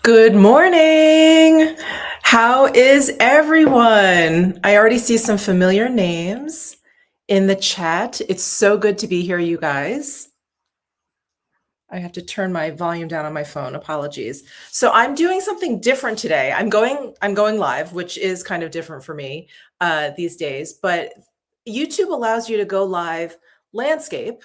Good morning. How is everyone? I already see some familiar names in the chat. It's so good to be here, you guys. I have to turn my volume down on my phone. Apologies. So I'm doing something different today. I'm going live, which is kind of different for me these days, but YouTube allows you to go live landscape,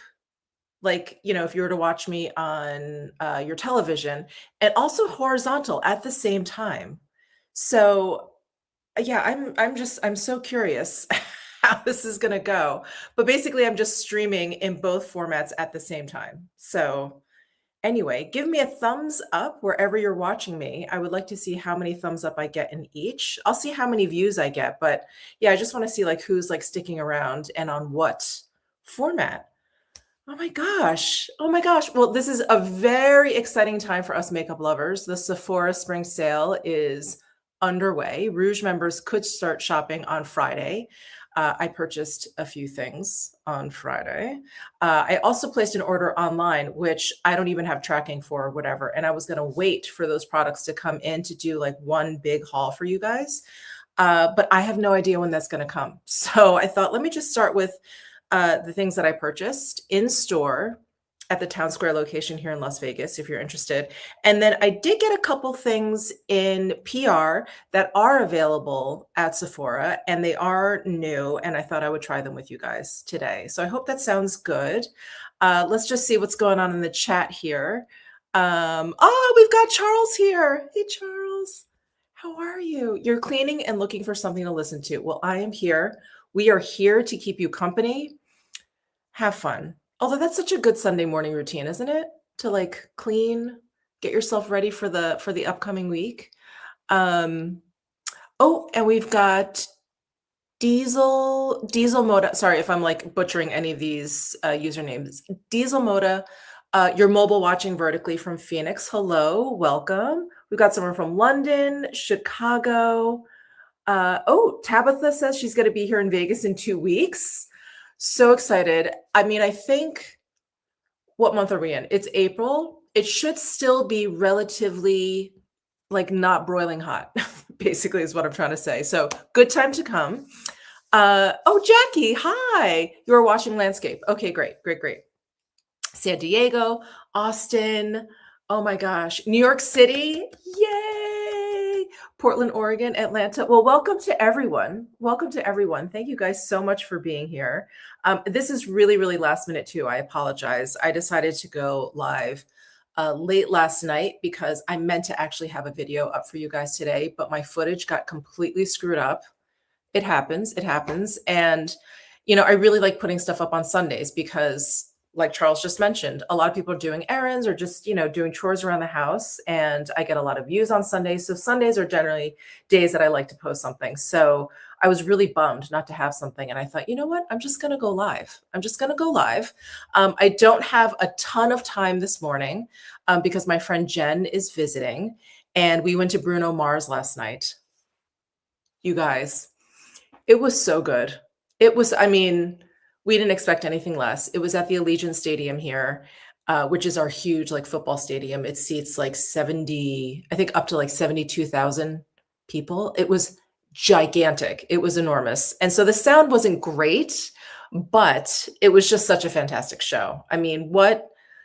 like, if you were to watch me on your television, and also horizontal at the same time. So yeah, I'm so curious how this is going to go. But basically I'm just streaming in both formats at the same time. So anyway, give me a thumbs up wherever you're watching me. I would like to see how many thumbs up I get in each. I'll see how many views I get, but yeah, I just want to see like who's like sticking around and on what format. Oh my gosh. Oh my gosh. Well, this is a very exciting time for us makeup lovers. The Sephora Spring Sale is underway. Rouge members could start shopping on Friday. I purchased a few things on Friday. I also placed an order online, which I don't even have tracking for or whatever. And I was going to wait for those products to come in to do like one big haul for you guys. But I have no idea when that's going to come. So I thought, let me just start with the things that I purchased in store at the Town Square location here in Las Vegas, if you're interested. And then I did get a couple things in PR that are available at Sephora, and they are new, and I thought I would try them with you guys today. So I hope that sounds good. Let's just see what's going on in the chat here. Oh, we've got Charles here. Hey, Charles. How are you? You're cleaning and looking for something to listen to. Well, I am here. We are here to keep you company. Have fun. Although that's such a good Sunday morning routine, isn't it? To like clean, get yourself ready for the upcoming week. Um, oh, and we've got Diesel Moda. Sorry if I'm like butchering any of these usernames. Diesel Moda, you're mobile watching vertically from Phoenix. Hello, welcome. We've got someone from London, Chicago. Oh, Tabitha says she's going to be here in Vegas in 2 weeks. So excited. I mean, I think, what month are we in? It's April. It should still be relatively like not broiling hot, basically is what I'm trying to say. So good time to come. Oh, Jackie, hi. You're watching landscape. Okay, great, great, great. San Diego, Austin. Oh my gosh. New York City. Yay. Portland, Oregon, Atlanta. Well, welcome to everyone. Welcome to everyone. Thank you guys so much for being here. This is really, really last minute too. I apologize. I decided to go live late last night because I meant to actually have a video up for you guys today, but my footage got completely screwed up. It happens. It happens. And, I really like putting stuff up on Sundays because, like Charles just mentioned, a lot of people are doing errands or just, doing chores around the house. And I get a lot of views on Sundays. So Sundays are generally days that I like to post something. So I was really bummed not to have something. And I thought, you know what? I'm just going to go live. I'm just going to go live. I don't have a ton of time this morning because my friend Jen is visiting. And we went to Bruno Mars last night. You guys, it was so good. It was, I mean, we didn't expect anything less. It was at the Allegiant Stadium here, which is our huge like football stadium. It seats like 70, I think up to like 72,000 people. It was gigantic. It was enormous. And so the sound wasn't great, but it was just such a fantastic show. I mean,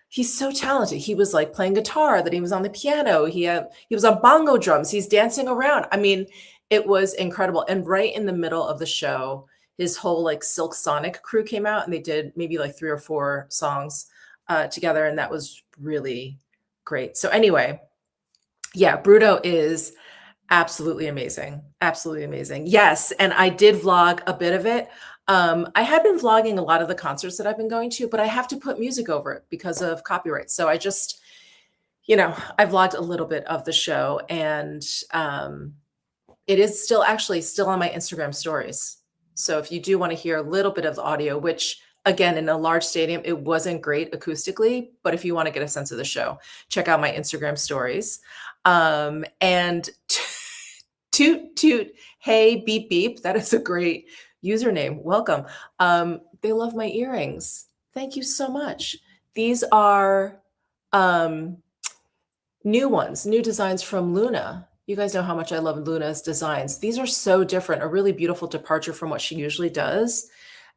he's so talented. He was like playing guitar, then he was on the piano. He was on bongo drums. He's dancing around. I mean, it was incredible. And right in the middle of the show, his whole like Silk Sonic crew came out and they did maybe like 3 or 4 songs together. And that was really great. So anyway, yeah, Bruno is absolutely amazing. Absolutely amazing. Yes. And I did vlog a bit of it. I had been vlogging a lot of the concerts that I've been going to, but I have to put music over it because of copyright. So I just, I vlogged a little bit of the show and it is still on my Instagram stories. So if you do want to hear a little bit of the audio, which again, in a large stadium, it wasn't great acoustically, but if you want to get a sense of the show, check out my Instagram stories. And toot, toot, hey, beep, beep. That is a great username. Welcome. They love my earrings. Thank you so much. These are New ones, new designs from Luna. You guys know how much I love Luna's designs. These are so different, a really beautiful departure from what she usually does.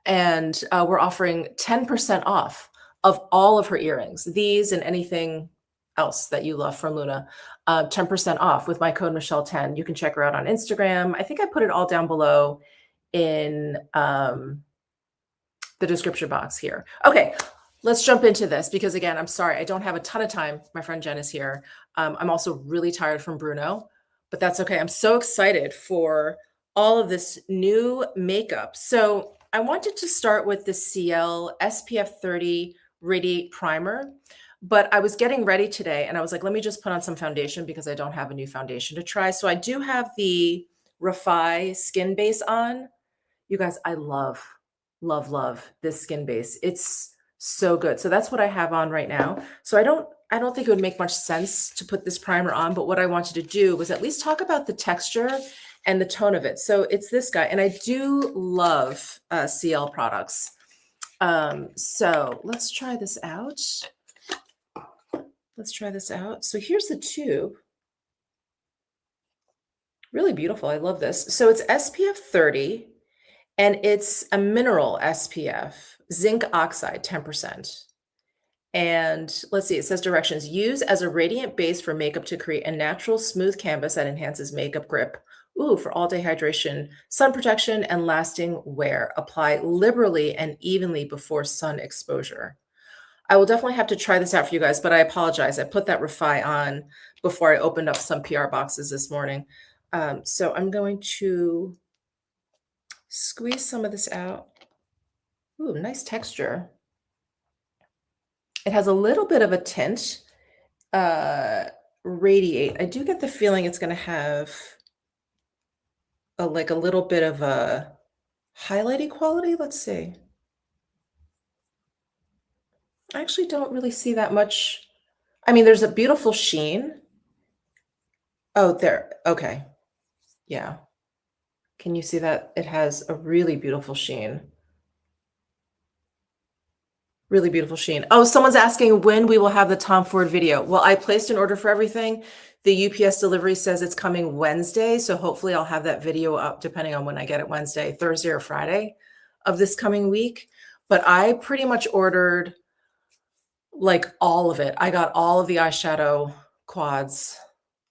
And we're offering 10% off of all of her earrings, these and anything else that you love from Luna. 10% off with my code Michelle10. You can check her out on Instagram. I think I put it all down below in the description box here. Okay, let's jump into this because again, I'm sorry, I don't have a ton of time. My friend Jen is here. I'm also really tired from Bruno, but that's okay. I'm so excited for all of this new makeup. So I wanted to start with the CL SPF 30 Radiate Primer, but I was getting ready today and I was like, let me just put on some foundation because I don't have a new foundation to try. So I do have the Refi Skin Base on. You guys, I love, love, love this skin base. It's so good. So that's what I have on right now. So I don't think it would make much sense to put this primer on, but what I wanted to do was at least talk about the texture and the tone of it. So it's this guy, and I do love CL products. So let's try this out. Let's try this out. So here's the tube. Really beautiful. I love this. So it's SPF 30. And it's a mineral SPF, zinc oxide, 10%. And let's see, it says directions. Use as a radiant base for makeup to create a natural smooth canvas that enhances makeup grip. Ooh, for all-day hydration, sun protection, and lasting wear. Apply liberally and evenly before sun exposure. I will definitely have to try this out for you guys, but I apologize. I put that Refi on before I opened up some PR boxes this morning. So I'm going to squeeze some of this out. Ooh, nice texture. It has a little bit of a tint. Radiate. I do get the feeling it's going to have like a little bit of a highlighty quality. Let's see. I actually don't really see that much. I mean, there's a beautiful sheen. Oh, there. Okay. Yeah. Can you see that? It has a really beautiful sheen. Really beautiful sheen. Oh, someone's asking when we will have the Tom Ford video. Well, I placed an order for everything. The UPS delivery says it's coming Wednesday. So hopefully I'll have that video up depending on when I get it, Wednesday, Thursday, or Friday of this coming week. But I pretty much ordered like all of it. I got all of the eyeshadow quads,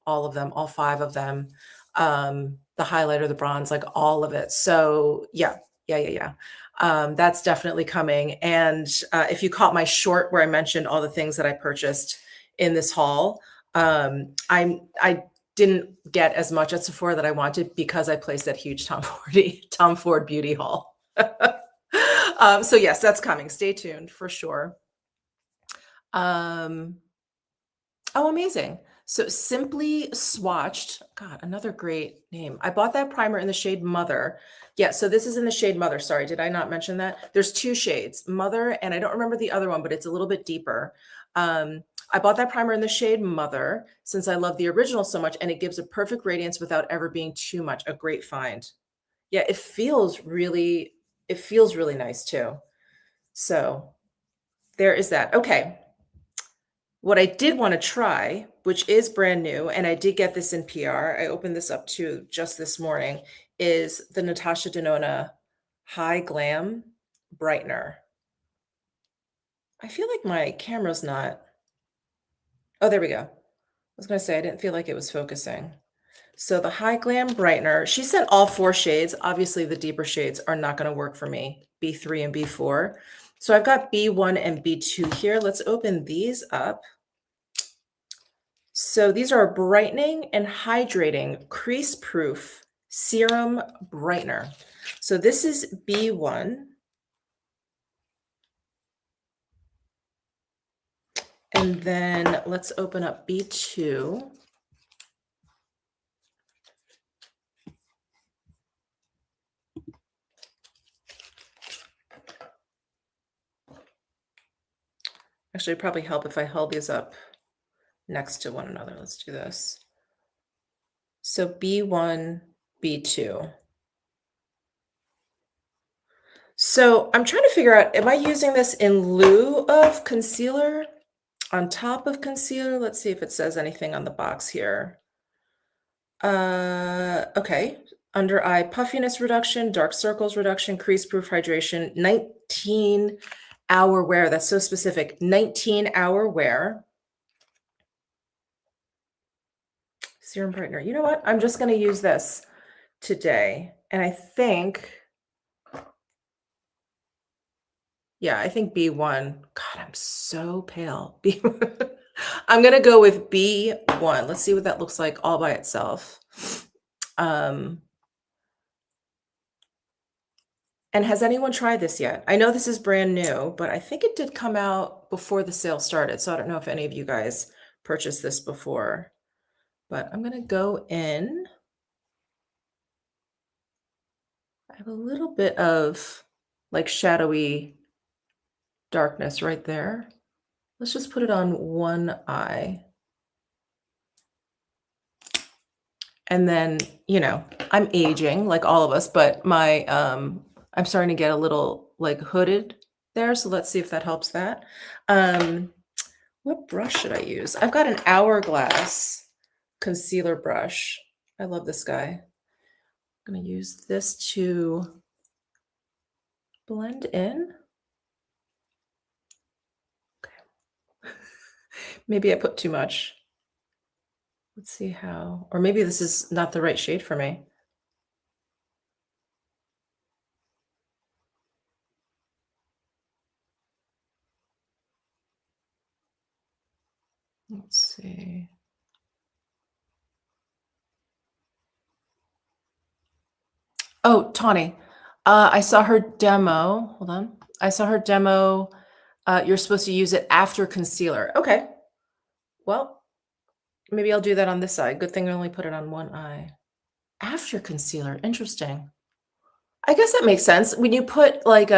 all of them, all 5 of them. The highlighter, the bronze, like all of it. So yeah. That's definitely coming. And if you caught my short where I mentioned all the things that I purchased in this haul, I didn't get as much at Sephora that I wanted because I placed that huge Tom Ford beauty haul. So yes, that's coming. Stay tuned for sure. Oh, amazing. So Simply Swatched, God, another great name. I bought that primer in the shade Mother. Yeah, so this is in the shade Mother. Sorry, did I not mention that? There's 2 shades, Mother, and I don't remember the other one, but it's a little bit deeper. I bought that primer in the shade Mother since I love the original so much, and it gives a perfect radiance without ever being too much. A great find. Yeah, it feels really nice too. So there is that. Okay. What I did want to try, which is brand new, and I did get this in PR, I opened this up too just this morning, is the Natasha Denona High Glam Brightener. I feel like my camera's not. Oh, there we go. I was going to say, I didn't feel like it was focusing. So the High Glam Brightener, she sent all 4 shades. Obviously, the deeper shades are not going to work for me, B3 and B4. So I've got B1 and B2 here. Let's open these up. So these are brightening and hydrating crease-proof serum brightener. So this is B1. And then let's open up B2. Actually, it'd probably help if I held these up next to one another. Let's do this. So B1, B2. So I'm trying to figure out, am I using this in lieu of concealer? On top of concealer, let's see if it says anything on the box here. Okay. Under eye puffiness reduction, dark circles reduction, crease proof hydration, 19-hour wear. That's so specific. 19-hour wear. Serum brightener. You know what? I'm just going to use this today. And I think, yeah, I think B1. God, I'm so pale. I'm going to go with B1. Let's see what that looks like all by itself. And has anyone tried this yet? I know this is brand new, but I think it did come out before the sale started. So I don't know if any of you guys purchased this before, but I'm going to go in. I have a little bit of like shadowy darkness right there. Let's just put it on one eye. And then, you know, I'm aging like all of us, but my, I'm starting to get a little like hooded there. So let's see if that helps that. What brush should I use? I've got an Hourglass concealer brush. I love this guy. I'm going to use this to blend in. Okay. Maybe I put too much. Let's see how, or maybe this is not the right shade for me. Let's see. Oh, Tawny. I saw her demo. Hold on. I saw her demo. You're supposed to use it after concealer. Okay. Well, maybe I'll do that on this side. Good thing I only put it on one eye. After concealer. Interesting. I guess that makes sense. When you put like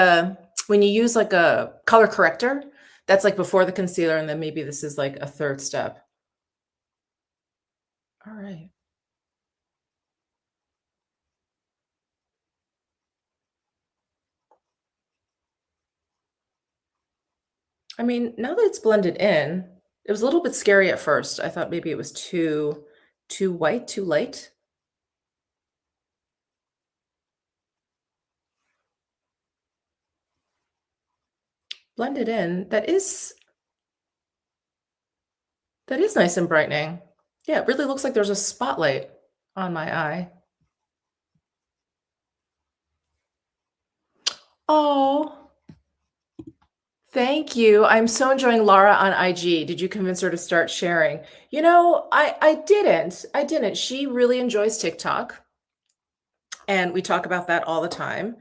when you use like a color corrector, that's like before the concealer, and then maybe this is like a third step. All right. I mean, now that it's blended in, it was a little bit scary at first. I thought maybe it was too white, too light. Blended in. That is nice and brightening. Yeah, it really looks like there's a spotlight on my eye. Oh, thank you. I'm so enjoying Laura on IG. Did you convince her to start sharing? You know, I didn't. I didn't. She really enjoys TikTok, and we talk about that all the time.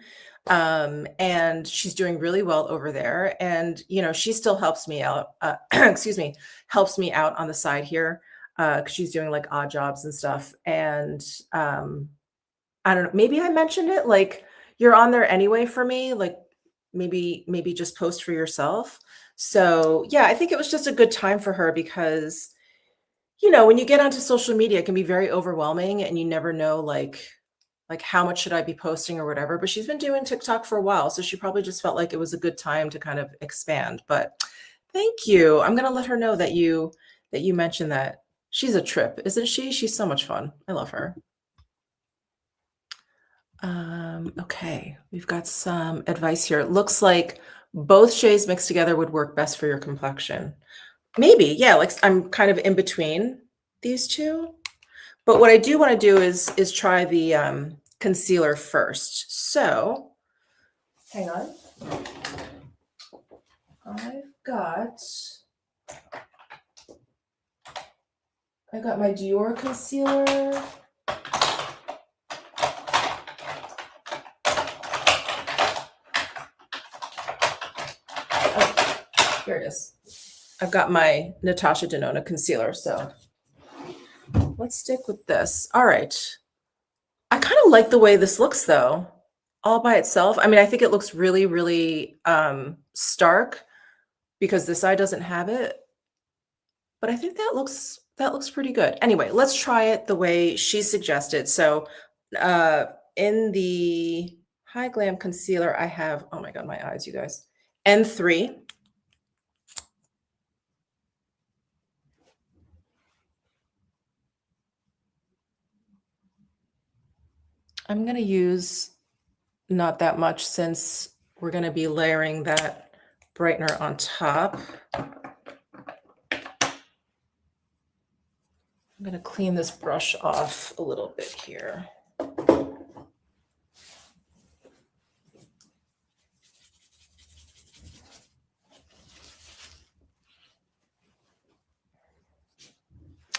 And she's doing really well over there. And you know, she still helps me out. Excuse me, helps me out on the side here because she's doing like odd jobs and stuff. And I don't know. Maybe I mentioned it. Like you're on there anyway for me. Like maybe just post for yourself. So yeah, I think it was just a good time for her because you know when you get onto social media, it can be very overwhelming, and you never know like how much should I be posting or whatever. But she's been doing TikTok for a while, so she probably just felt like it was a good time to kind of expand. But thank you. I'm gonna let her know that you mentioned that. She's a trip, isn't she? She's so much fun. I love her. Okay, we've got some advice here. It looks like both shades mixed together would work best for your complexion. Maybe, yeah, like I'm kind of in between these two. But what I do want to do is try the concealer first. So, hang on. I've got my Dior concealer. Here it is. I've got my Natasha Denona concealer, so let's stick with this. All right. I kind of like the way this looks though, all by itself. I mean, I think it looks really, really stark because this eye doesn't have it, but I think that looks pretty good. Anyway, let's try it the way she suggested. So in the High Glam concealer, I have, oh my God, my eyes, you guys, N3. I'm gonna use not that much since we're gonna be layering that brightener on top. I'm gonna clean this brush off a little bit here.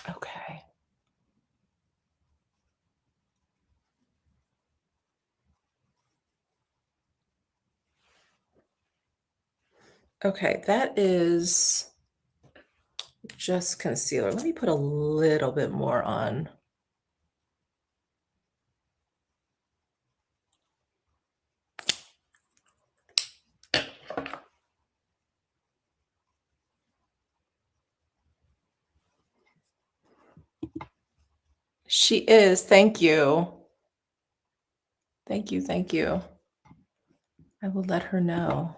Okay. Okay, that is just concealer. Let me put a little bit more on. She is, thank you. Thank you, thank you. I will let her know.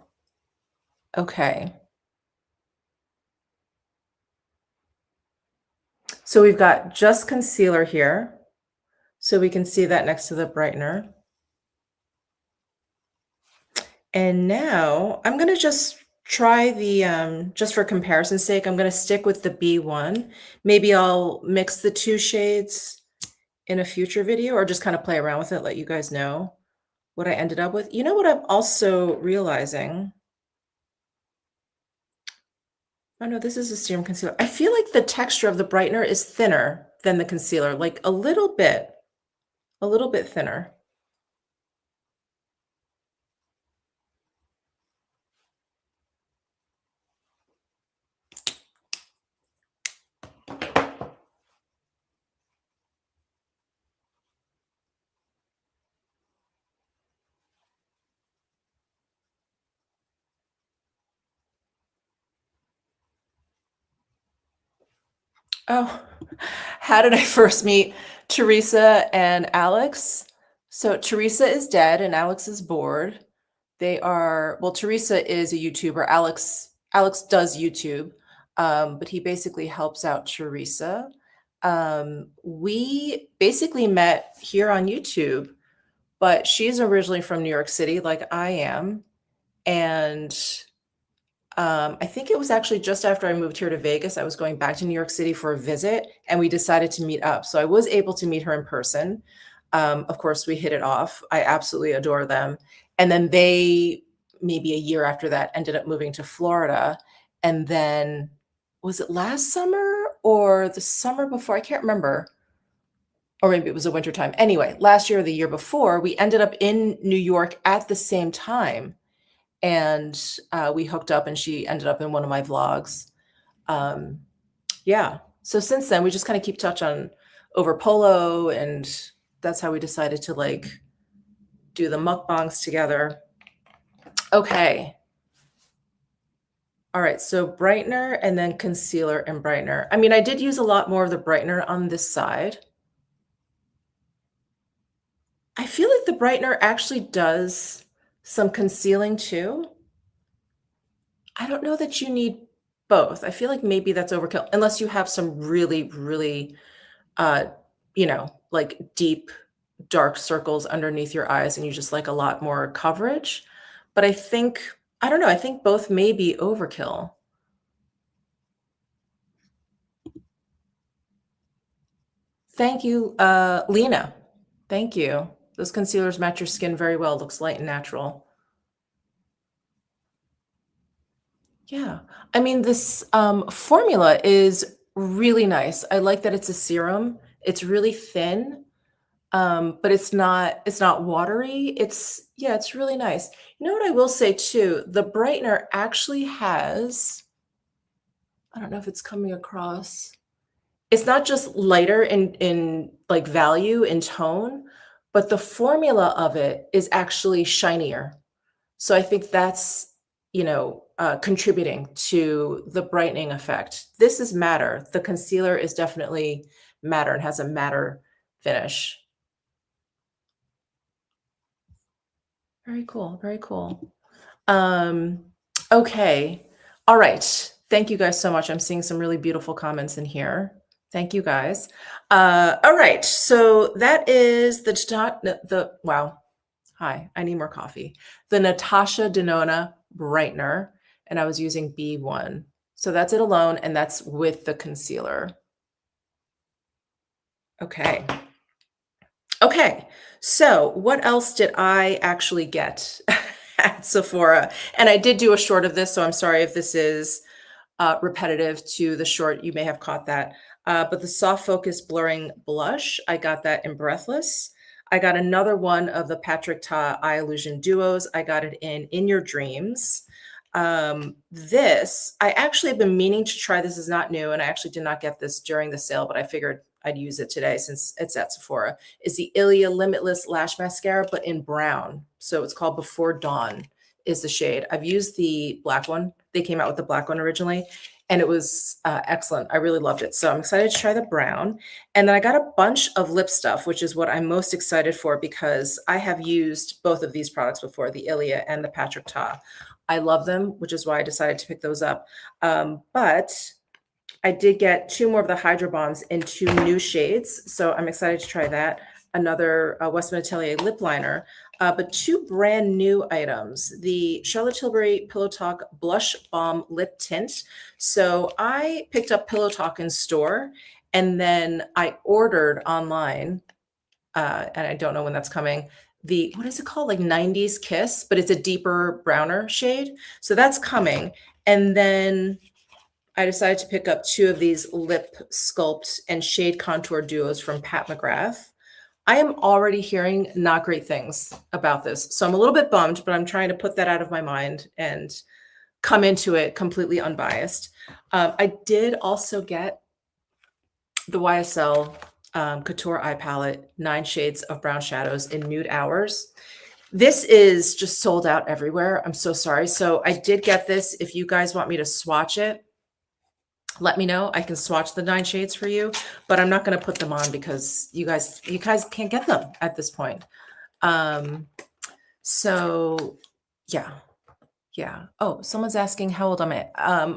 Okay. So we've got just concealer here. So we can see that next to the brightener. And now I'm gonna just try the, just for comparison's sake, I'm gonna stick with the B1. Maybe I'll mix the two shades in a future video or just kind of play around with it, let you guys know what I ended up with. You know what I'm also realizing? Oh no, this is a serum concealer. I feel like the texture of the brightener is thinner than the concealer, like a little bit thinner. Oh, how did I first meet Teresa and Alex? So Teresa is dead and Alex is bored. They are, well, Teresa is a YouTuber. Alex does YouTube, but he basically helps out Teresa. We basically met here on YouTube, but she's originally from New York City, like I am. And I think it was actually just after I moved here to Vegas. I was going back to New York City for a visit, and we decided to meet up. So I was able to meet her in person. Of course, we hit it off. I absolutely adore them. And then they, maybe a year after that, ended up moving to Florida. And then, was it last summer or the summer before? I can't remember. Or maybe it was a winter time. Anyway, last year or the year before, we ended up in New York at the same time and we hooked up and she ended up in one of my vlogs. Um, yeah. So since then, we just kind of keep touch on over polo, and that's how we decided to like do the mukbangs together. Okay. All right. So brightener and then concealer and brightener. I mean, I did use a lot more of the brightener on this side. I feel like the brightener actually does some concealing too. I don't know that you need both. I feel like maybe that's overkill unless you have some really, really, uh, like deep dark circles underneath your eyes and you just like a lot more coverage. But I don't know, I think both may be overkill. Thank you, Lena. Thank you. Those concealers match your skin very well. Looks light and natural. Yeah. I mean, this formula is really nice. I like that it's a serum. It's really thin, but it's not watery. Yeah, it's really nice. You know what I will say too? The brightener actually has, I don't know if it's coming across. It's not just lighter in like value in tone, but the formula of it is actually shinier. So I think that's, contributing to the brightening effect. This is matter. The concealer is definitely matter and has a matter finish. Very cool. Very cool. Um, okay. All right. Thank you guys so much. I'm seeing some really beautiful comments in here. Thank you guys. All right, so that is wow. Hi, I need more coffee. The Natasha Denona brightener, and I was using B1. So that's it alone, and that's with the concealer. Okay. Okay. So what else did I actually get at Sephora? And I did do a short of this, so I'm sorry if this is repetitive to the short. You may have caught that. But the soft focus blurring blush, I got that in Breathless. I got another one of the Patrick Ta Eye Illusion Duos. I got it in Your Dreams. This, I actually have been meaning to try. This is not new, and I actually did not get this during the sale, but I figured I'd use it today since it's at Sephora, is the Ilia Limitless Lash Mascara, but in brown. So it's called Before Dawn is the shade. I've used the black one. They came out with the black one originally, and it was excellent. I really loved it. So I'm excited to try the brown. And then I got a bunch of lip stuff, which is what I'm most excited for because I have used both of these products before, the Ilia and the Patrick Ta. I love them, which is why I decided to pick those up. But I did get two more of the Hydro Bombs in two new shades. So I'm excited to try that. Another Westman Atelier lip liner, but two brand new items. The Charlotte Tilbury Pillow Talk Blush Balm Lip Tint. So I picked up Pillow Talk in store, and then I ordered online, and I don't know when that's coming, the, what is it called? Like 90s Kiss, but it's a deeper browner shade. So that's coming. And then I decided to pick up two of these lip sculpt and shade contour duos from Pat McGrath. I am already hearing not great things about this. So I'm a little bit bummed, but I'm trying to put that out of my mind and come into it completely unbiased. I did also get the YSL Couture Eye Palette, 9 shades of brown shadows in nude hours. This is just sold out everywhere. I'm so sorry. So I did get this. If you guys want me to swatch it, let me know. I can swatch the 9 shades for you, but I'm not going to put them on because you guys can't get them at this point. So yeah. Yeah. Oh, someone's asking how old am I?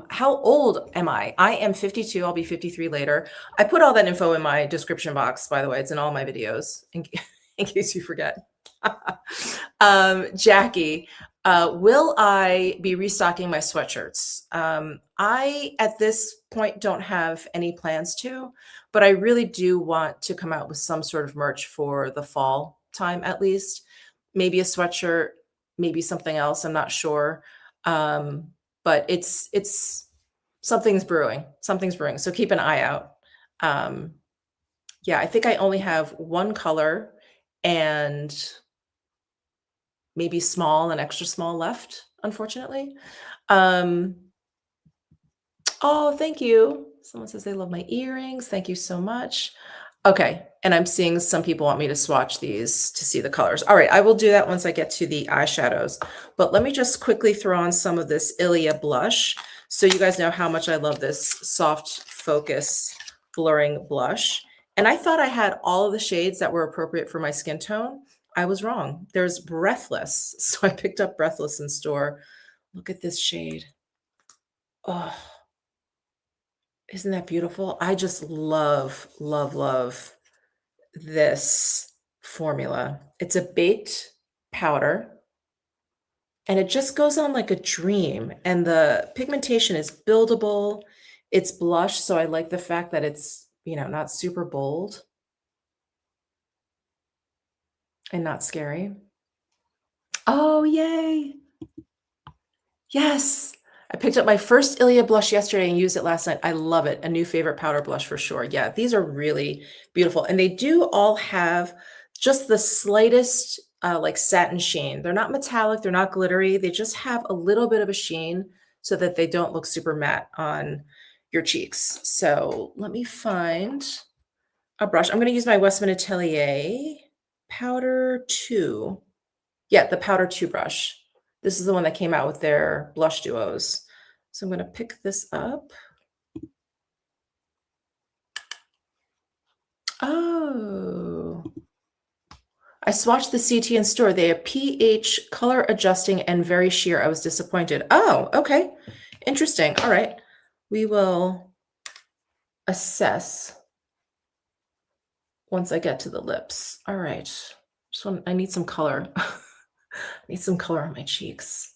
How old am I? I am 52. I'll be 53 later. I put all that info in my description box, by the way. It's in all my videos in case you forget. Jackie, will I be restocking my sweatshirts? I, at this point, don't have any plans to, but I really do want to come out with some sort of merch for the fall time, at least. Maybe a sweatshirt, maybe something else. I'm not sure. But it's something's brewing. Something's brewing. So keep an eye out. Yeah, I think I only have one color and maybe small and extra small left, unfortunately. Oh, thank you. Someone says they love my earrings. Thank you so much. Okay, and I'm seeing some people want me to swatch these to see the colors. All right, I will do that once I get to the eyeshadows. But let me just quickly throw on some of this Ilia blush so you guys know how much I love this soft focus blurring blush. And I thought I had all of the shades that were appropriate for my skin tone. I was wrong. There's Breathless. So I picked up Breathless in store. Look at this shade. Oh, isn't that beautiful? I just love, love, love this formula. It's a baked powder and it just goes on like a dream. And the pigmentation is buildable. It's blush. So I like the fact that it's, you know, not super bold and not scary. Oh, yay. Yes. I picked up my first Ilia blush yesterday and used it last night. I love it. A new favorite powder blush for sure. Yeah, these are really beautiful. And they do all have just the slightest like satin sheen. They're not metallic. They're not glittery. They just have a little bit of a sheen so that they don't look super matte on your cheeks. So let me find a brush. I'm going to use my Westman Atelier Powder 2. Yeah, the Powder 2 brush. This is the one that came out with their blush duos. So I'm going to pick this up. Oh, I swatched the CT in store. They have pH, color adjusting, and very sheer. I was disappointed. Oh, okay. Interesting. All right. We will assess once I get to the lips. All right. I need some color. I need some color on my cheeks.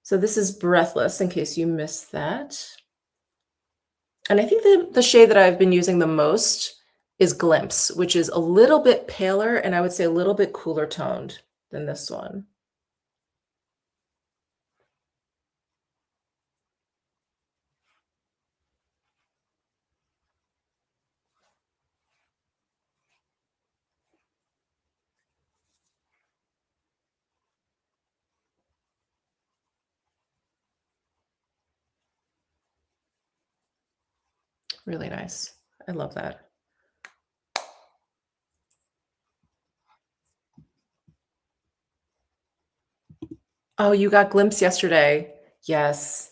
So this is Breathless, in case you missed that. And I think the shade that I've been using the most is Glimpse, which is a little bit paler and I would say a little bit cooler toned than this one. Really nice. I love that. Oh, you got Glimpse yesterday. Yes.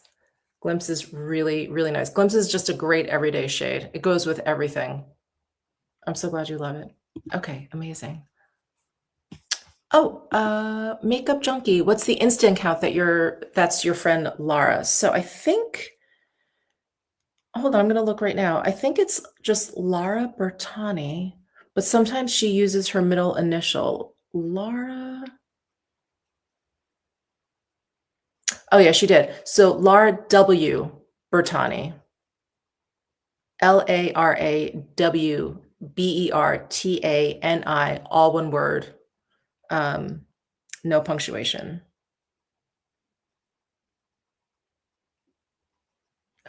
Glimpse is really, really nice. Glimpse is just a great everyday shade. It goes with everything. I'm so glad you love it. Okay, amazing. Oh, Makeup Junkie. What's the instant count that's your friend Lara? So I think, hold on, I'm gonna look right now. I think it's just Lara Bertani, but sometimes she uses her middle initial. Lara. Oh yeah, she did. So Lara W. Bertani. LARAWBERTANI, all one word. No punctuation.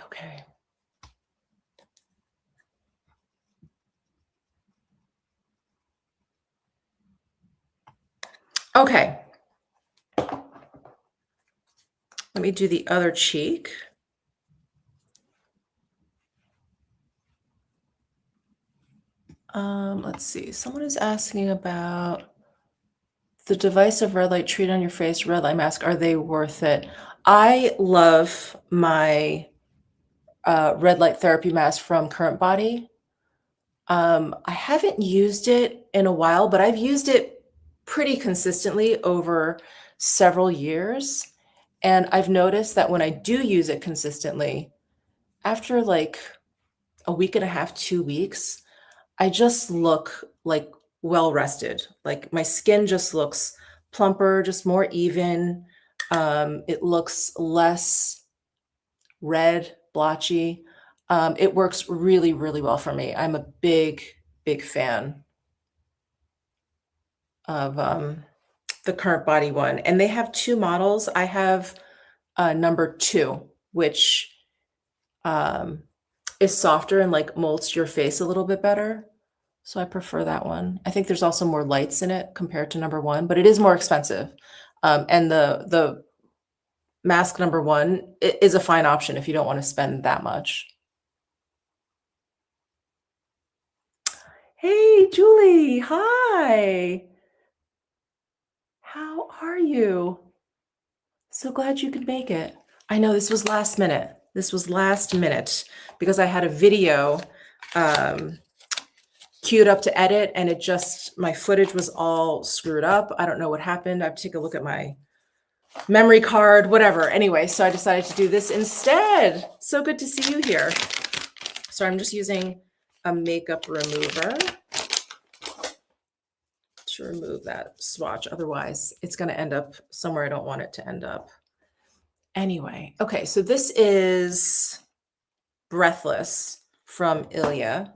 Okay. Okay. Let me do the other cheek. Let's see. Someone is asking about the Divisive red light treat on your face, red light mask. Are they worth it? I love my red light therapy mask from Current Body. I haven't used it in a while, but I've used it pretty consistently over several years. And I've noticed that when I do use it consistently, after like a week and a half, 2 weeks, I just look like well rested. Like my skin just looks plumper, just more even. It looks less red, blotchy. It works really, really well for me. I'm a big, big fan of the Current Body one. And they have two models. I have number 2, which um, is softer and like molds your face a little bit better. So I prefer that one. I think there's also more lights in it compared to number 1, but it is more expensive. And the mask number 1 is a fine option if you don't want to spend that much. Hey, Julie. Hi. How are you? So glad you could make it. I know this was last minute. This was last minute because I had a video queued up to edit and my footage was all screwed up. I don't know what happened. I have to take a look at my memory card, whatever. Anyway, so I decided to do this instead. So good to see you here. So I'm just using a makeup remover to remove that swatch. Otherwise, it's going to end up somewhere I don't want it to end up. Anyway, okay, so this is Breathless from Ilia.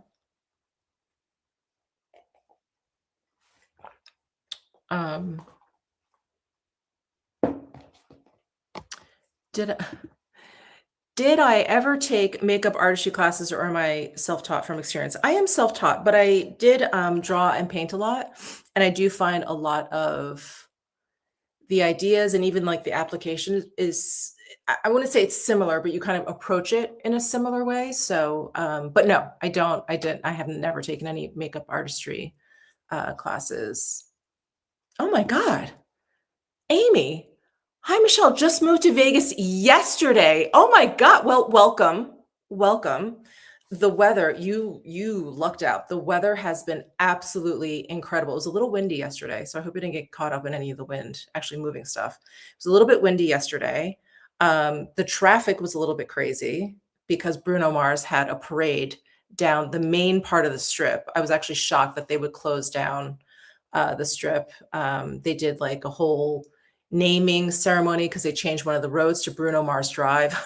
Did I ever take makeup artistry classes or am I self-taught from experience? I am self-taught, but I did draw and paint a lot. And I do find a lot of the ideas and even like the application is, I wouldn't say it's similar, but you kind of approach it in a similar way. So, but no, I have never taken any makeup artistry classes. Oh my God. Amy. Hi, Michelle. Just moved to Vegas yesterday. Oh my God. Well, welcome. Welcome. The weather, you lucked out. The weather has been absolutely incredible. It was a little windy yesterday, so I hope you didn't get caught up in any of the wind, actually moving stuff. It was a little bit windy yesterday. The traffic was a little bit crazy because Bruno Mars had a parade down the main part of the strip. I was actually shocked that they would close down the strip. They did like a whole naming ceremony because they changed one of the roads to Bruno Mars Drive.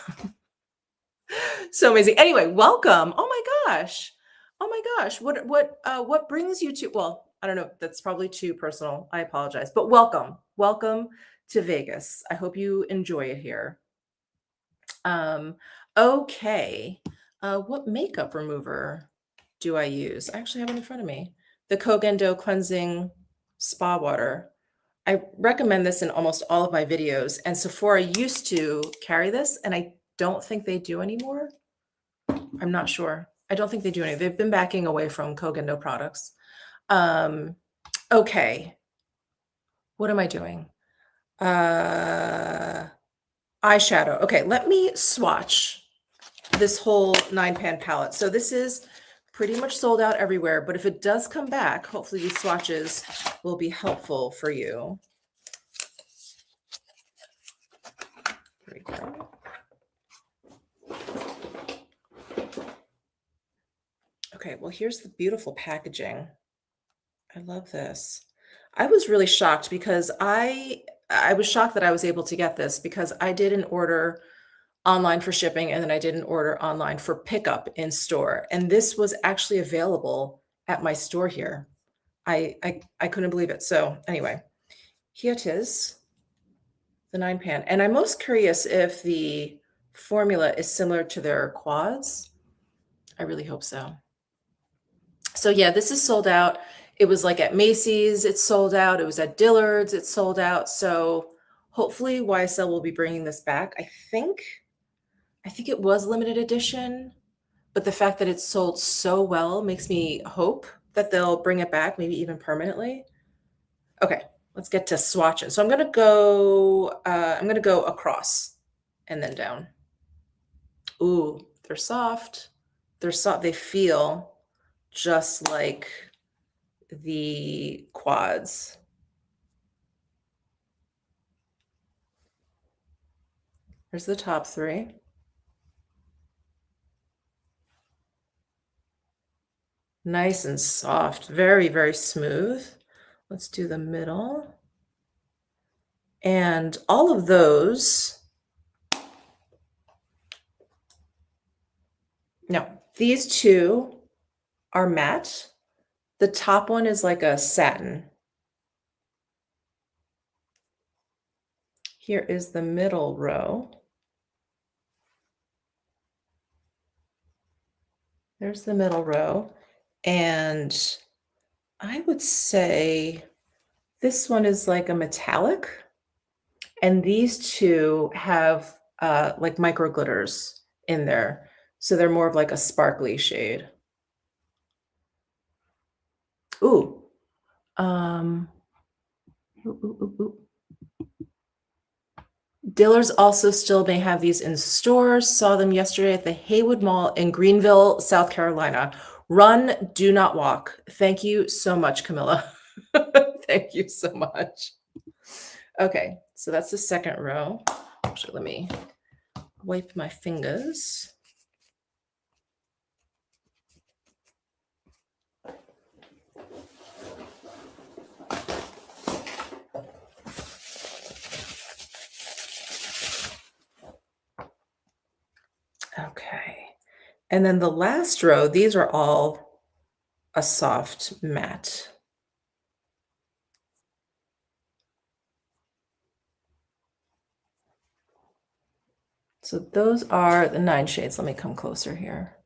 So amazing. Anyway, welcome. Oh my gosh. Oh my gosh. What brings you to, well, I don't know. That's probably too personal. I apologize. But welcome. Welcome to Vegas. I hope you enjoy it here. Um, okay. What makeup remover do I use? I actually have it in front of me. The Kogendo Cleansing Spa Water. I recommend this in almost all of my videos, and Sephora used to carry this, and I don't think they do anymore. I'm not sure. I don't think they do any. They've been backing away from Kogendo products. Okay. What am I doing? Eyeshadow. Okay, let me swatch this whole 9-pan palette. So this is pretty much sold out everywhere, but if it does come back, hopefully these swatches will be helpful for you. There we go. Okay, well, here's the beautiful packaging. I love this. I was really shocked because I was shocked that I was able to get this because I did an order online for shipping and then I did an order online for pickup in store. And this was actually available at my store here. I couldn't believe it. So anyway, here it is, the 9-pan. And I'm most curious if the formula is similar to their quads. I really hope so. So yeah, this is sold out. It was like at Macy's, it's sold out. It was at Dillard's, it's sold out. So hopefully YSL will be bringing this back. I think it was limited edition, but the fact that it's sold so well makes me hope that they'll bring it back, maybe even permanently. Okay, let's get to swatches. So I'm gonna go across and then down. Ooh, they're soft. They're soft. They feel just like the quads. Here's the top three. Nice and soft, very, very smooth. Let's do the middle. And all of those, no, these two are matte. The top one is like a satin. Here is the middle row. There's the middle row. And I would say this one is like a metallic. And these two have like micro glitters in there. So they're more of like a sparkly shade. Ooh. Dillard's also still may have these in stores. Saw them yesterday at the Haywood Mall in Greenville, South Carolina. Run, do not walk. Thank you so much, Camilla. Thank you so much. Okay, so that's the second row. Actually, let me wipe my fingers. Okay. And then the last row, these are all a soft matte. So those are the 9 shades. Let me come closer here.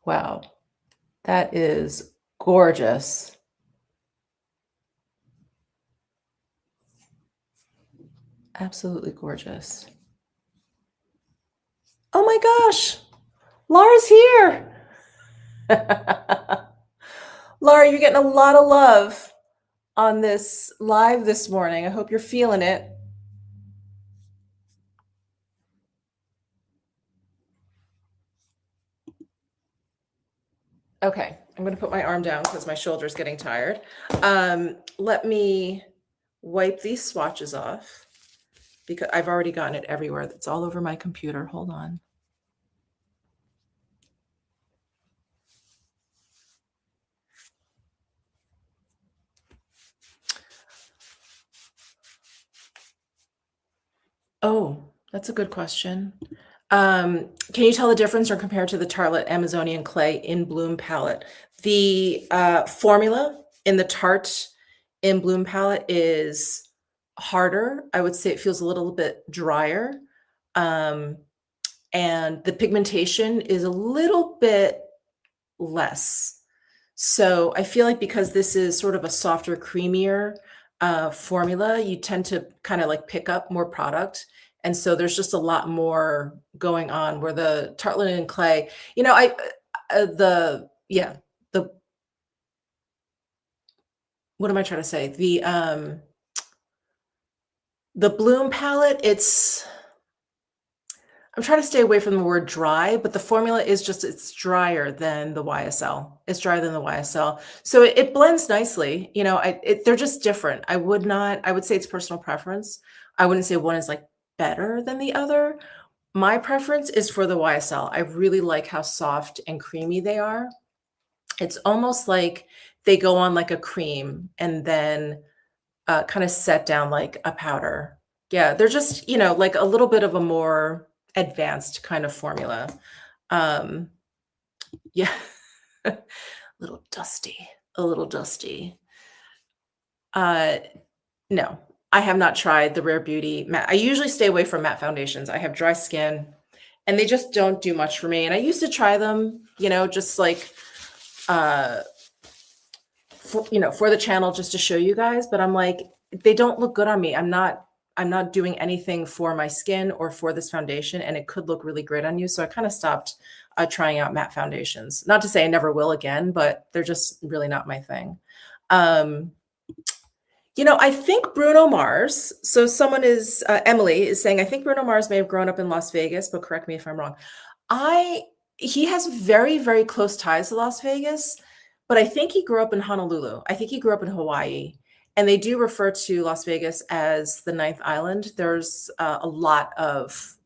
Wow, that is gorgeous. Absolutely gorgeous. Oh my gosh, Laura's here. Laura, you're getting a lot of love on this live this morning. I hope you're feeling it. Okay, I'm going to put my arm down because my shoulder's getting tired. Let me wipe these swatches off because I've already gotten it everywhere. That's all over my computer. Hold on. Oh, that's a good question. Can you tell the difference or compare to the Tartelette Amazonian Clay in Bloom palette? The formula in the Tarte in Bloom palette is harder. I would say it feels a little bit drier. Um, and the pigmentation is a little bit less. So I feel like because this is sort of a softer, creamier formula, you tend to kind of like pick up more product. And so there's just a lot more going on where the tartelette and clay, yeah, the, what am I trying to say? The Bloom palette, I'm trying to stay away from the word dry, but the formula is just it's drier than the YSL. It's drier than the YSL. So it blends nicely. They're just different. I would say it's personal preference. I wouldn't say one is like better than the other. My preference is for the YSL. I really like how soft and creamy they are. It's almost like they go on like a cream and then kind of set down like a powder. Yeah, they're just, like a little bit of a more advanced kind of formula. Um, yeah, a little dusty, a little dusty. No, I have not tried the Rare Beauty matte. I usually stay away from matte foundations. I have dry skin and they just don't do much for me. And I used to try them, just like, for the channel just to show you guys, but I'm like, they don't look good on me. I'm not doing anything for my skin or for this foundation, and it could look really great on you. So I kind of stopped trying out matte foundations. Not to say I never will again, but they're just really not my thing. I think Bruno Mars. So Emily is saying, I think Bruno Mars may have grown up in Las Vegas, but correct me if I'm wrong. He has very, very close ties to Las Vegas, but I think he grew up in Honolulu. I think he grew up in Hawaii. And they do refer to Las Vegas as the ninth island. There's a lot of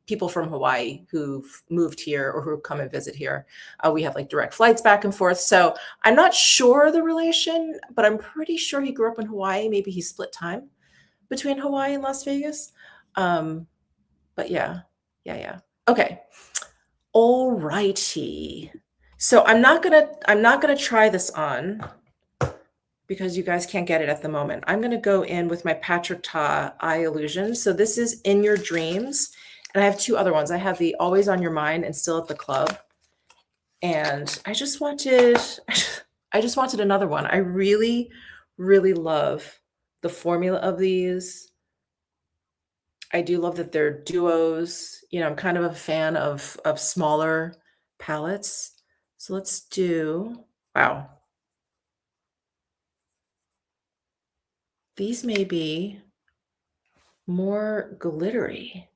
people from Hawaii who've moved here or who come and visit here. We have like direct flights back and forth. So I'm not sure the relation, but I'm pretty sure he grew up in Hawaii. Maybe he split time between Hawaii and Las Vegas. But yeah. Okay. All righty. So I'm not gonna try this on because you guys can't get it at the moment. I'm going to go in with my Patrick Ta Eye Illusion. So this is In Your Dreams. And I have two other ones. I have the Always on Your Mind and Still at the Club. And I just wanted another one. I really, really love the formula of these. I do love that they're duos. I'm kind of a fan of smaller palettes. So let's do, wow. These may be more glittery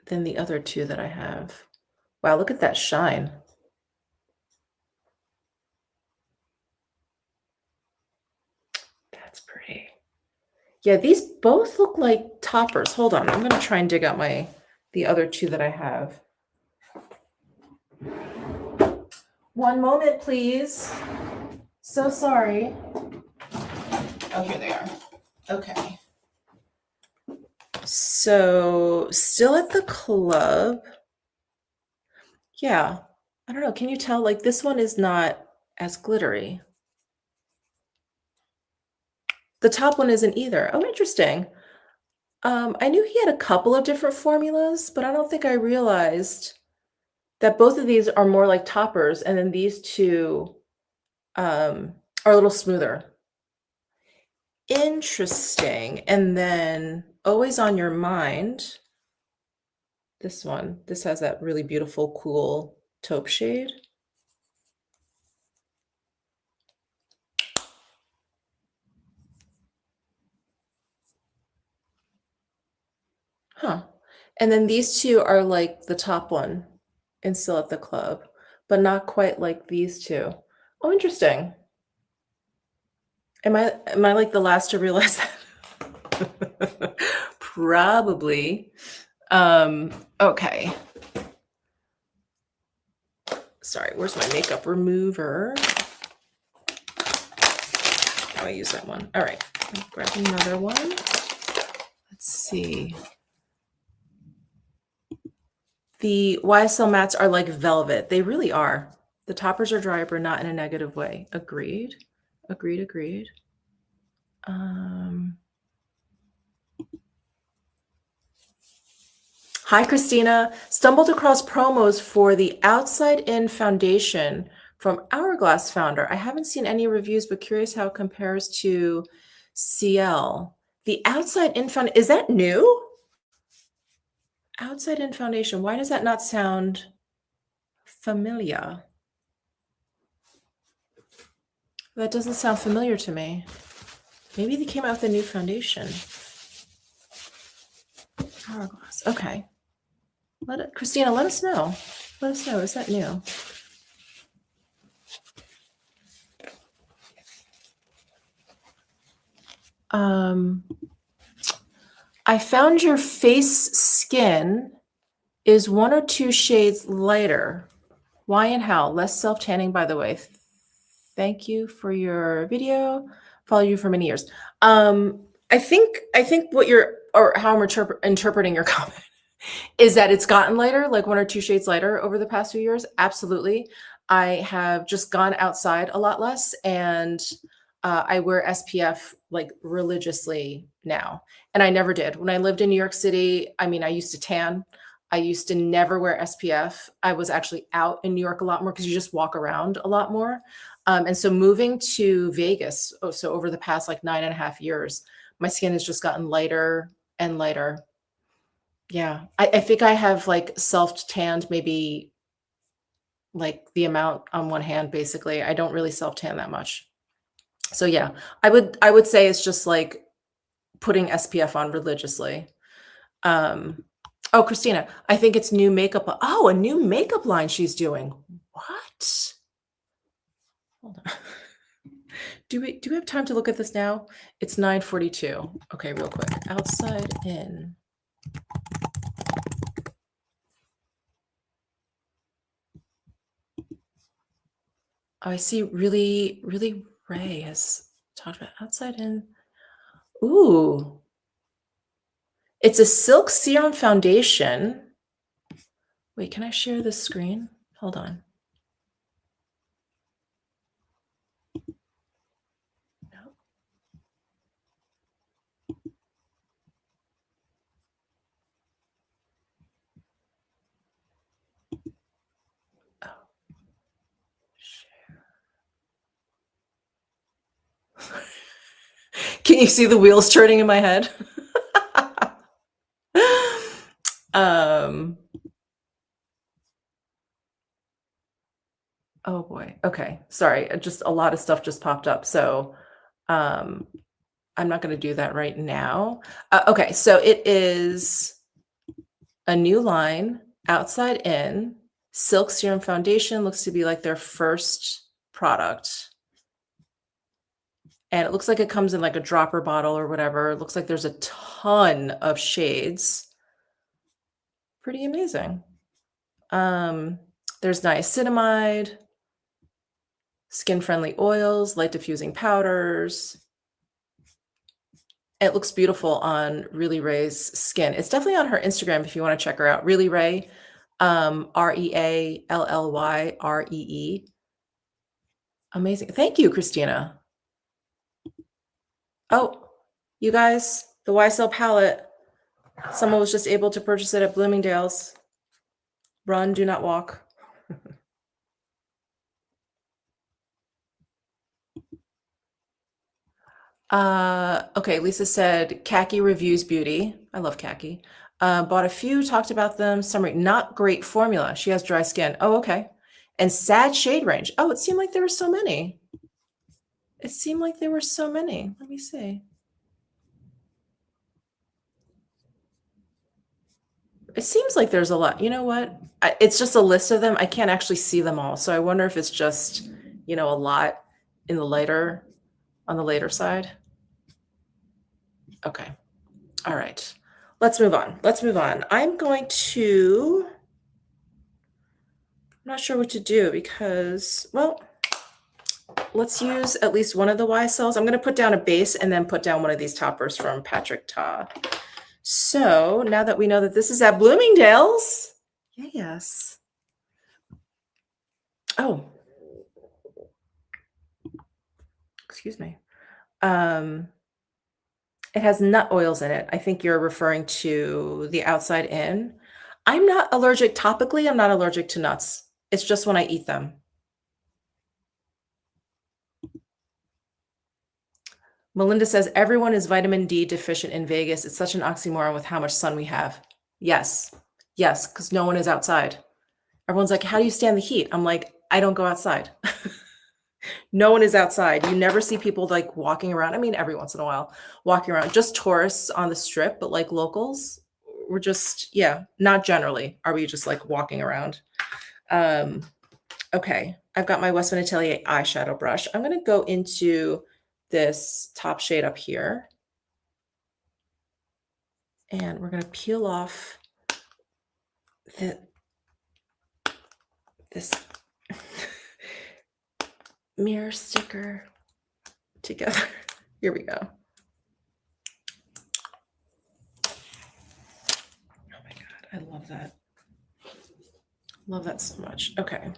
than the other two that I have. Wow, look at that shine. That's pretty. Yeah, these both look like toppers. Hold on, I'm going to try and dig out the other two that I have. One moment, please. So sorry. Oh, here they are. Okay. So Still at the Club. Yeah. I don't know. Can you tell? Like this one is not as glittery. The top one isn't either. Oh, interesting. I knew he had a couple of different formulas, but I don't think I realized that both of these are more like toppers, and then these two are a little smoother. Interesting. And then Always on Your Mind. This one. This has that really beautiful, cool taupe shade. Huh. And then these two are like the top one and Still at the Club, but not quite like these two. Oh, interesting. Am I like the last to realize that? Probably. Okay. Sorry, where's my makeup remover? Oh, I use that one. All right, grab another one. Let's see. The YSL mattes are like velvet. They really are. The toppers are dry, but not in a negative way. Agreed. Agreed, agreed. Hi, Christina. Stumbled across promos for the Outside In foundation from Hourglass founder. I haven't seen any reviews, but curious how it compares to CL. The Outside In foundation, is that new? Outside In foundation. Why does that not sound familiar? That doesn't sound familiar to me. Maybe they came out with a new foundation. Hourglass. Okay. Christina, let us know. Let us know. Is that new? I found your face skin is 1 or 2 shades lighter. Why and how? Less self-tanning, by the way. Thank you for your video. Follow you for many years. I think what you're, or how I'm interpreting your comment is that it's gotten lighter, like 1 or 2 shades lighter over the past few years. Absolutely. I have just gone outside a lot less, and I wear SPF like religiously now. And I never did. When I lived in New York City, I mean, I used to tan. I used to never wear SPF. I was actually out in New York a lot more because you just walk around a lot more. And so moving to Vegas, so over the past like 9.5 years, my skin has just gotten lighter and lighter. Yeah, I think I have like self-tanned maybe like the amount on one hand, basically. I don't really self-tan that much. So yeah, I would say it's just like putting SPF on religiously. Oh, Christina, I think it's new makeup. Oh, a new makeup line she's doing. What? Hold on. Do we have time to look at this now? It's 9:42. Okay, real quick. Outside In. I see really Ray has talked about Outside In. Ooh. It's a silk serum foundation. Wait, can I share this screen? Hold on. No. Oh. Share. Can you see the wheels turning in my head? Oh boy. Okay. Sorry. Just a lot of stuff just popped up. So I'm not going to do that right now. Okay. So it is a new line, Outside In, Silk Serum Foundation. Looks to be like their first product. And it looks like it comes in like a dropper bottle or whatever. It looks like there's a ton of shades. Pretty amazing. There's niacinamide, skin-friendly oils, light diffusing powders. It looks beautiful on Really Ray's skin. It's definitely on her Instagram if you want to check her out. Really Ray, ReallyRee. Amazing. Thank you, Christina. Oh, you guys, the YSL palette. Someone was just able to purchase it at Bloomingdale's. Run, do not walk. Okay, Lisa said khaki reviews beauty. I love khaki. Bought a few, talked about them. Summary, not great formula. She has dry skin. Oh, okay. And sad shade range. Oh, it seemed like there were so many. It seemed like there were so many. Let me see. It seems like there's a lot. You know what? It's just a list of them. I can't actually see them all. So I wonder if it's just, a lot in the lighter, on the later side. Okay. All right. Let's move on. I'm not sure what to do because, well, let's use at least one of the YSLs. I'm going to put down a base and then put down one of these toppers from Patrick Ta. So now that we know that this is at Bloomingdale's, yes. Oh, excuse me. It has nut oils in it. I think you're referring to the outside in. I'm not allergic topically, I'm not allergic to nuts. It's just when I eat them. Melinda says everyone is vitamin D deficient in Vegas. It's such an oxymoron with how much sun we have. Yes. Yes, because no one is outside. Everyone's like, how do you stand the heat? I'm like, I don't go outside. No one is outside. You never see people like walking around. I mean, every once in a while, walking around, just tourists on the strip, but like locals, we're just, yeah, not generally are we just like walking around. Okay, I've got my Westman Atelier eyeshadow brush. I'm going to go into this top shade up here. And we're going to peel off this mirror sticker together. Here we go. Oh my God, I love that. Love that so much. Okay.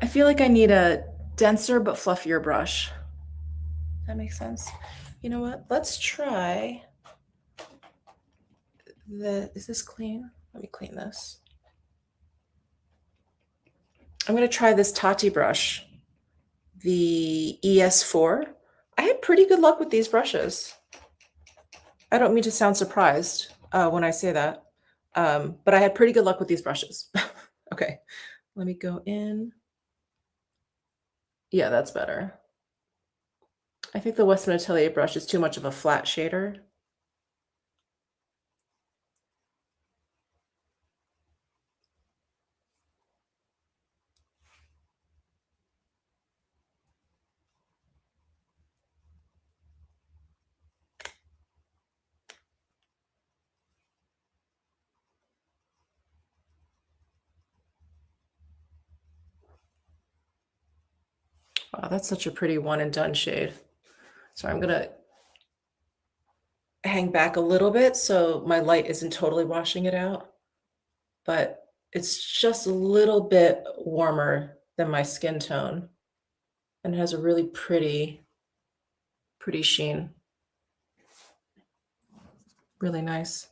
I feel like I need a denser but fluffier brush. That makes sense. You know what? Let's try is this clean? Let me clean this. I'm going to try this Tati brush, the ES4. I had pretty good luck with these brushes. I don't mean to sound surprised when I say that, but I had pretty good luck with these brushes. Okay, let me go in. Yeah, that's better. I think the Westman Atelier brush is too much of a flat shader. Wow, that's such a pretty one and done shade. So I'm gonna hang back a little bit so my light isn't totally washing it out, but it's just a little bit warmer than my skin tone and it has a really pretty sheen. Really nice.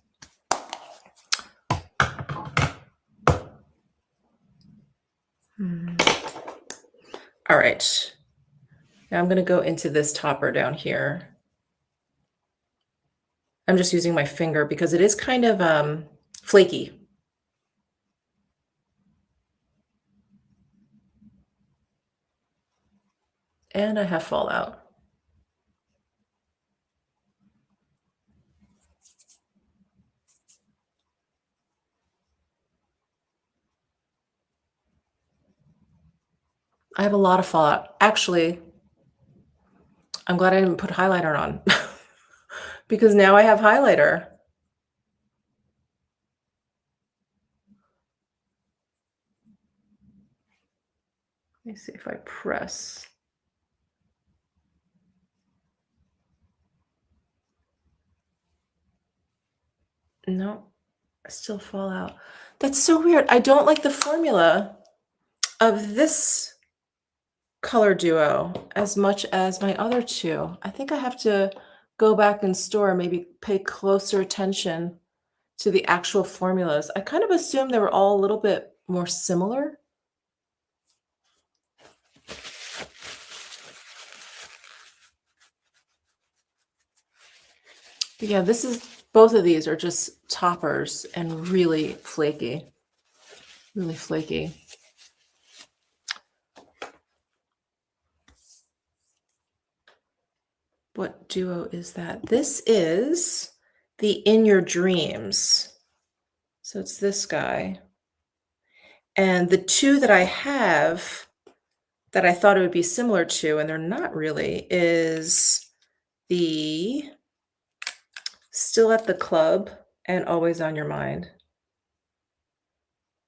All right. Now I'm going to go into this topper down here. I'm just using my finger because it is kind of flaky. And I have fallout. I have a lot of fallout. Actually, I'm glad I didn't put highlighter on because now I have highlighter. Let me see if I press. No, I still fall out. That's so weird. I don't like the formula of this color duo as much as my other two. I think I have to go back in store and maybe pay closer attention to the actual formulas. I kind of assumed they were all a little bit more similar. But yeah, both of these are just toppers and really flaky. Really flaky. What duo is that? This is the In Your Dreams. So it's this guy. And the two that I have that I thought it would be similar to, and they're not really, is the Still at the Club and Always on Your Mind.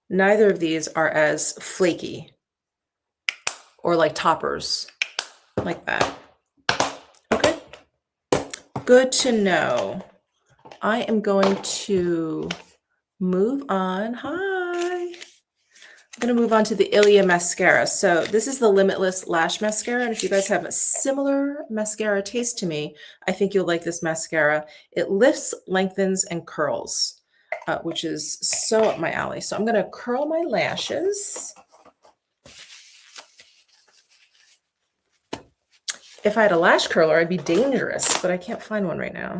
Neither of these are as flaky or like toppers like that. Okay, good to know. I am going to move on. Hi. I'm going to move on to the Ilia mascara. So this is the Limitless Lash Mascara. And if you guys have a similar mascara taste to me, I think you'll like this mascara. It lifts, lengthens, and curls, which is so up my alley. So I'm going to curl my lashes. If I had a lash curler, I'd be dangerous, but I can't find one right now.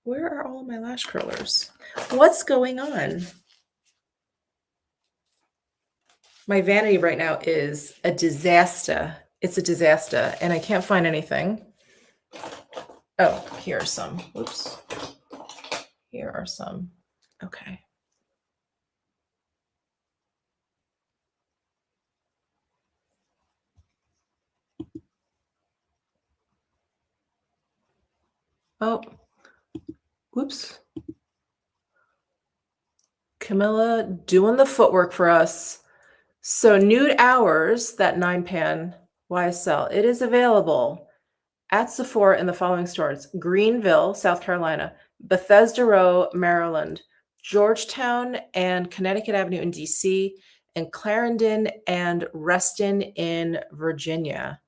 Where are all my lash curlers? What's going on? My vanity right now is a disaster. It's a disaster, and I can't find anything. Oh, here are some. Oops. Here are some. Okay. Oh, whoops. Camilla doing the footwork for us. So Nude Hours, that 9-pan YSL, it is available at Sephora in the following stores: Greenville, South Carolina, Bethesda Row, Maryland, Georgetown and Connecticut Avenue in DC, and Clarendon and Reston in Virginia.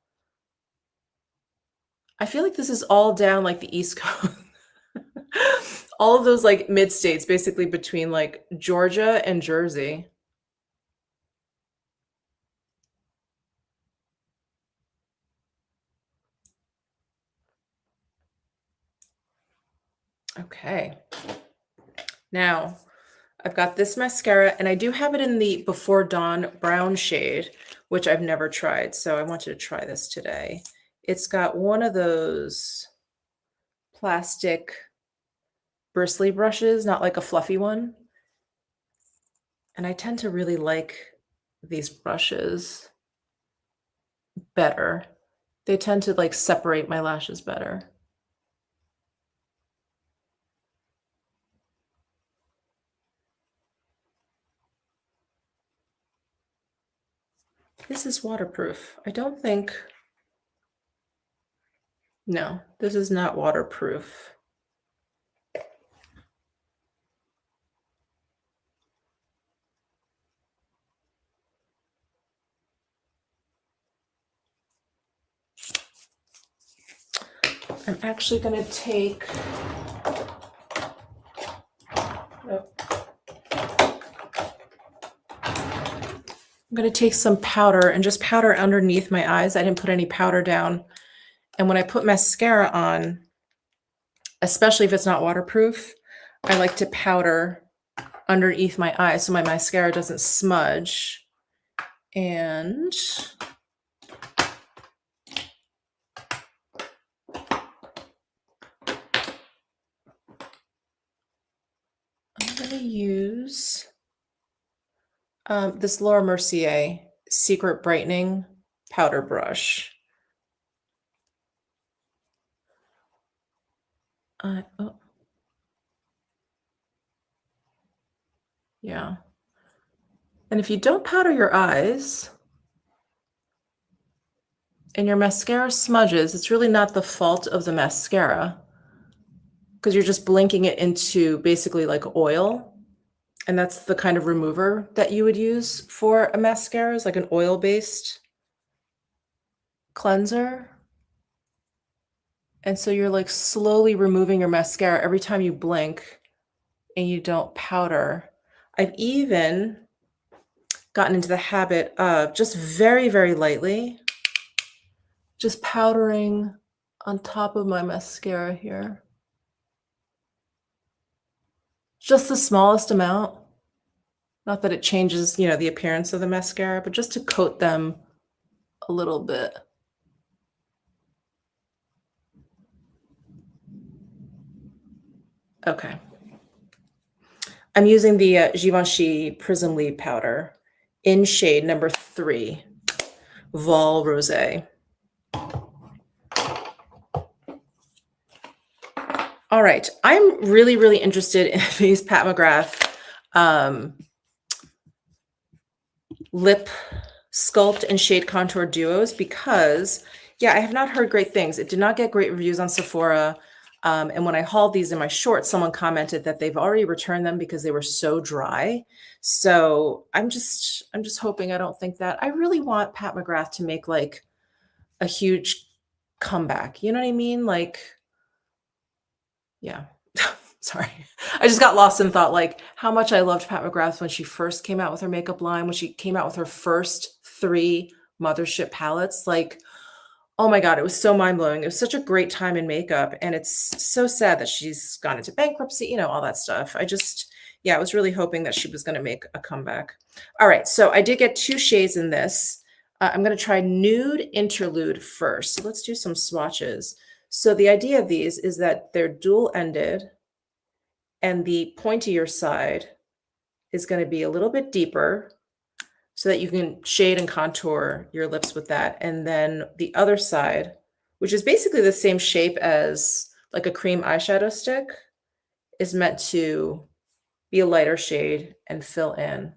I feel like this is all down like the East Coast. All of those like mid states, basically between like Georgia and Jersey. Okay. Now, I've got this mascara, and I do have it in the Before Dawn brown shade, which I've never tried. So I wanted to try this today. It's got one of those plastic bristly brushes, not like a fluffy one. And I tend to really like these brushes better. They tend to like separate my lashes better. This is waterproof. I don't think, no, this is not waterproof. I'm actually going to take, I'm going to take some powder and just powder underneath my eyes. I didn't put any powder down. And when I put mascara on, especially if it's not waterproof, I like to powder underneath my eyes so my mascara doesn't smudge. And I'm going to use this Laura Mercier Secret Brightening Powder Brush. Oh. Yeah. And if you don't powder your eyes and your mascara smudges, it's really not the fault of the mascara because you're just blinking it into basically like oil. And that's the kind of remover that you would use for a mascara, is like an oil-based cleanser. And so you're like slowly removing your mascara every time you blink and you don't powder. I've even gotten into the habit of just very, very lightly, just powdering on top of my mascara here. Just the smallest amount. Not that it changes, you know, the appearance of the mascara, but just to coat them a little bit. Okay. I'm using the Givenchy Prism Lead Powder in shade number 3, Vol Rosé. All right. I'm really, really interested in these Pat McGrath um, lip sculpt and shade contour duos because, yeah, I have not heard great things. It did not get great reviews on Sephora. And when I hauled these in my shorts, someone commented that they've already returned them because they were so dry. So I'm just hoping I don't think that. I really want Pat McGrath to make like a huge comeback. You know what I mean? Like, yeah. Sorry. I just got lost in thought, like how much I loved Pat McGrath when she first came out with her makeup line, when she came out with her first 3 Mothership palettes. Like, oh my God, it was so mind blowing. It was such a great time in makeup. And it's so sad that she's gone into bankruptcy, all that stuff. Yeah, I was really hoping that she was going to make a comeback. All right. So I did get 2 shades in this. I'm going to try Nude Interlude first. So let's do some swatches. So the idea of these is that they're dual ended and the pointier side is going to be a little bit deeper so that you can shade and contour your lips with that. And then the other side, which is basically the same shape as like a cream eyeshadow stick, is meant to be a lighter shade and fill in.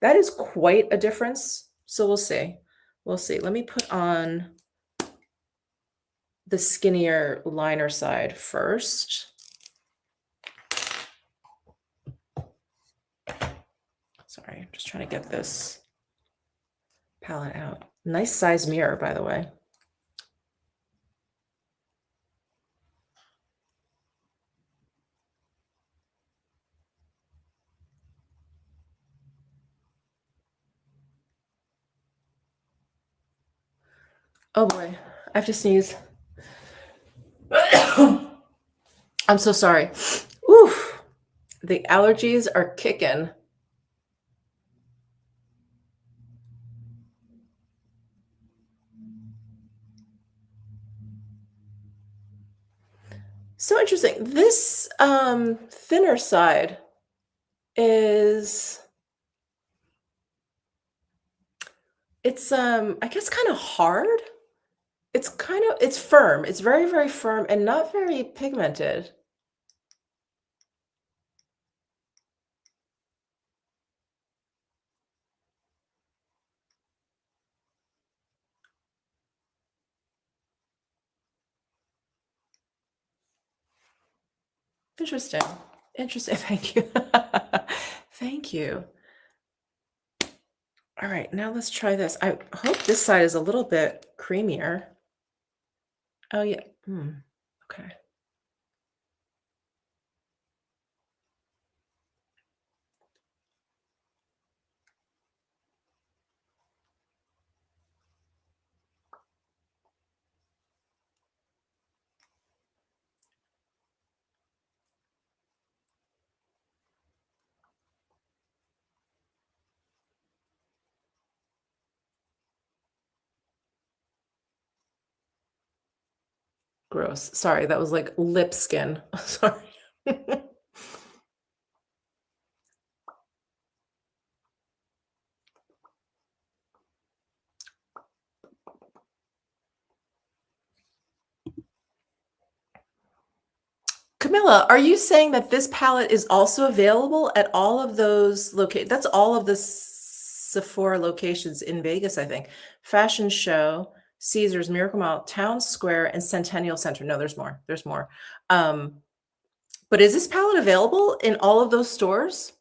That is quite a difference. So we'll see. We'll see. Let me put on the skinnier liner side first. Sorry, I'm just trying to get this palette out. Nice size mirror, by the way. Oh boy, I have to sneeze. I'm so sorry. Oof, the allergies are kicking. So interesting. This thinner side is, it's I guess kind of hard. It's firm. It's very, very firm and not very pigmented. Interesting. Interesting. Thank you. Thank you. All right, now let's try this. I hope this side is a little bit creamier. Oh yeah. Okay. Gross. Sorry, that was like lip skin. Sorry. Camilla, are you saying that this palette is also available at all of those locations? That's all of the Sephora locations in Vegas, I think. Fashion Show, Caesars, Miracle Mile, Town Square, and Centennial Center. No, there's more. There's more. But is this palette available in all of those stores?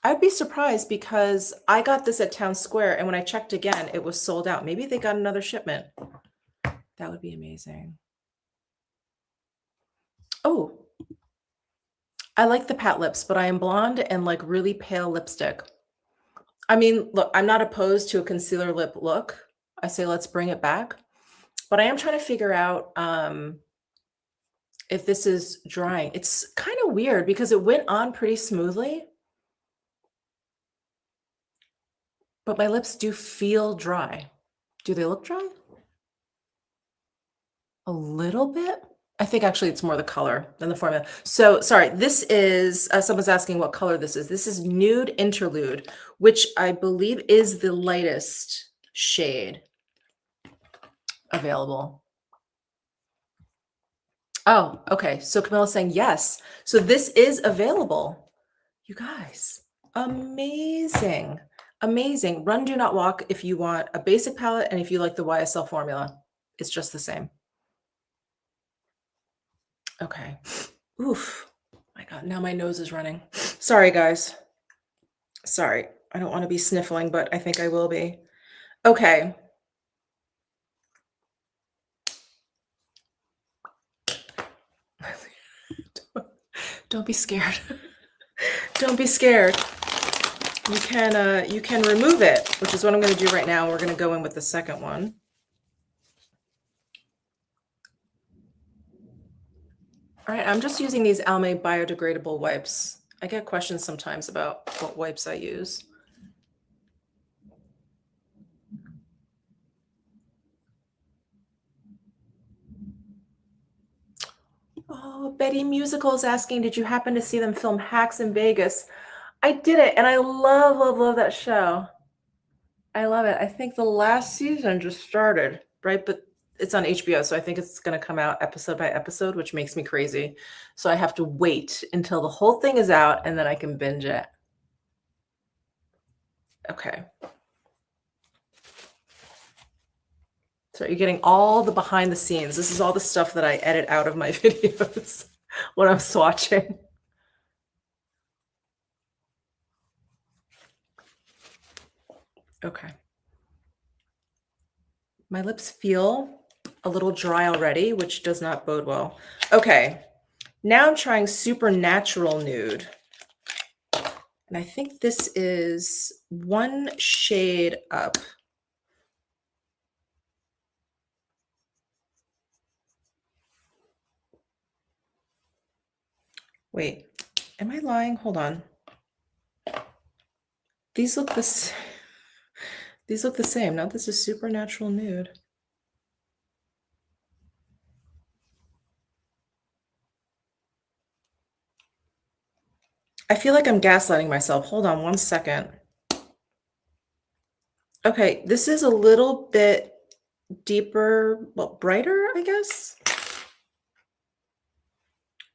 I'd be surprised because I got this at Town Square, and when I checked again, it was sold out. Maybe they got another shipment. That would be amazing. Oh, I like the pat lips, but I am blonde and like really pale lipstick. I mean, look, I'm not opposed to a concealer lip look. I say let's bring it back. But I am trying to figure out if this is drying. It's kind of weird because it went on pretty smoothly, but my lips do feel dry. Do they look dry? A little bit? I think actually it's more the color than the formula. So sorry, this is, someone's asking what color this is. This is Nude Interlude, which I believe is the lightest shade available. Oh, okay. So Camilla's saying yes. So this is available. You guys, amazing. Amazing. Run, do not walk if you want a basic palette and if you like the YSL formula. It's just the same. Okay. Oof. My God, now my nose is running. Sorry, guys. Sorry. I don't want to be sniffling, but I think I will be. Okay. Don't be scared. Don't be scared. You can remove it, which is what I'm going to do right now. We're going to go in with the second one. All right, I'm just using these Almay biodegradable wipes. I get questions sometimes about what wipes I use. Oh, Betty Musical is asking, did you happen to see them film Hacks in Vegas? I did it, and I love, love, love that show. I love it. I think the last season just started, right? But it's on HBO, so I think it's going to come out episode by episode, which makes me crazy. So I have to wait until the whole thing is out, and then I can binge it. Okay. So you're getting all the behind the scenes. This is all the stuff that I edit out of my videos when I'm swatching. Okay. My lips feel a little dry already, which does not bode well. Okay. Now I'm trying Supernatural Nude. And I think this is one shade up. Wait, am I lying? Hold on. These look these look the same. No, this is Supernatural Nude. I feel like I'm gaslighting myself. Hold on one second. Okay, this is a little bit deeper, well, brighter, I guess.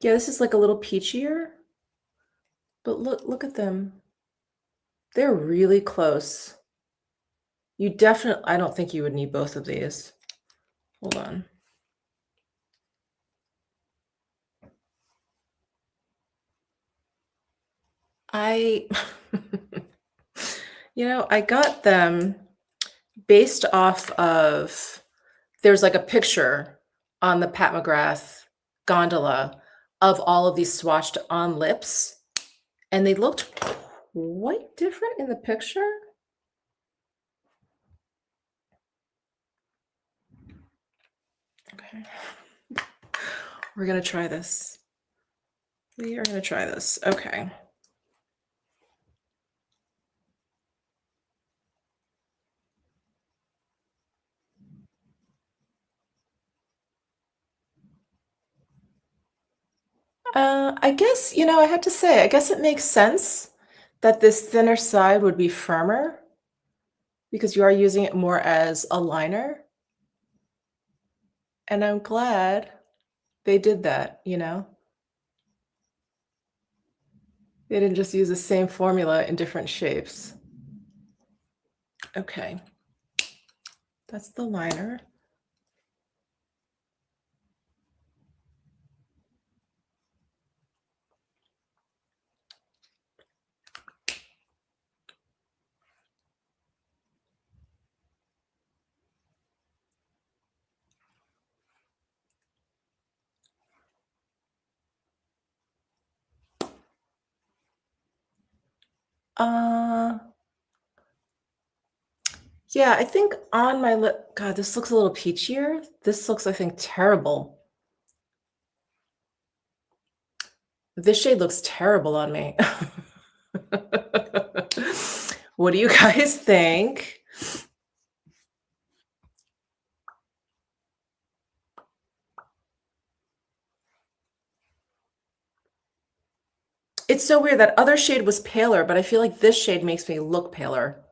Yeah, this is like a little peachier. But look at them. They're really close. You definitely, I don't think you would need both of these. Hold on. I, I got them based off of, there's like a picture on the Pat McGrath gondola of all of these swatched on lips, and they looked quite different in the picture. Okay. We're going to try this. We are going to try this. Okay. I guess, I have to say, I guess it makes sense that this thinner side would be firmer because you are using it more as a liner. And I'm glad they did that, They didn't just use the same formula in different shapes. Okay. That's the liner. Yeah, I think on my lip, God, this looks a little peachier. This looks, I think, terrible. This shade looks terrible on me. What do you guys think? It's so weird. That other shade was paler, but I feel like this shade makes me look paler.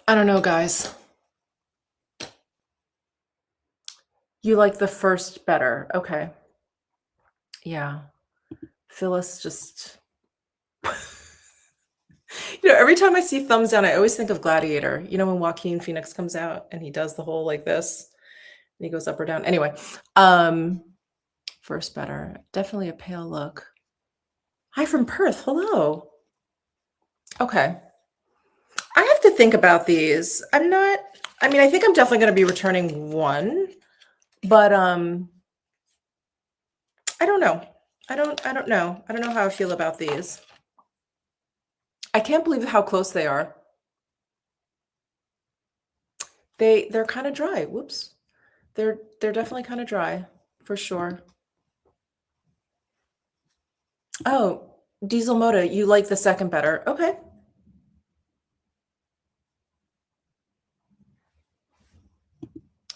I don't know, guys. You like the first better. Okay. Yeah. Phyllis just, every time I see thumbs down, I always think of Gladiator. You know, when Joaquin Phoenix comes out and he does the whole like this and he goes up or down. Anyway, first better. Definitely a pale look. Hi from Perth. Hello. Okay. I have to think about these. I mean, I think I'm definitely going to be returning one, but I don't know. I don't know. I don't know how I feel about these. I can't believe how close they are. They're kind of dry. Whoops. They're definitely kind of dry for sure. Oh, Diesel Moda, you like the second better. Okay.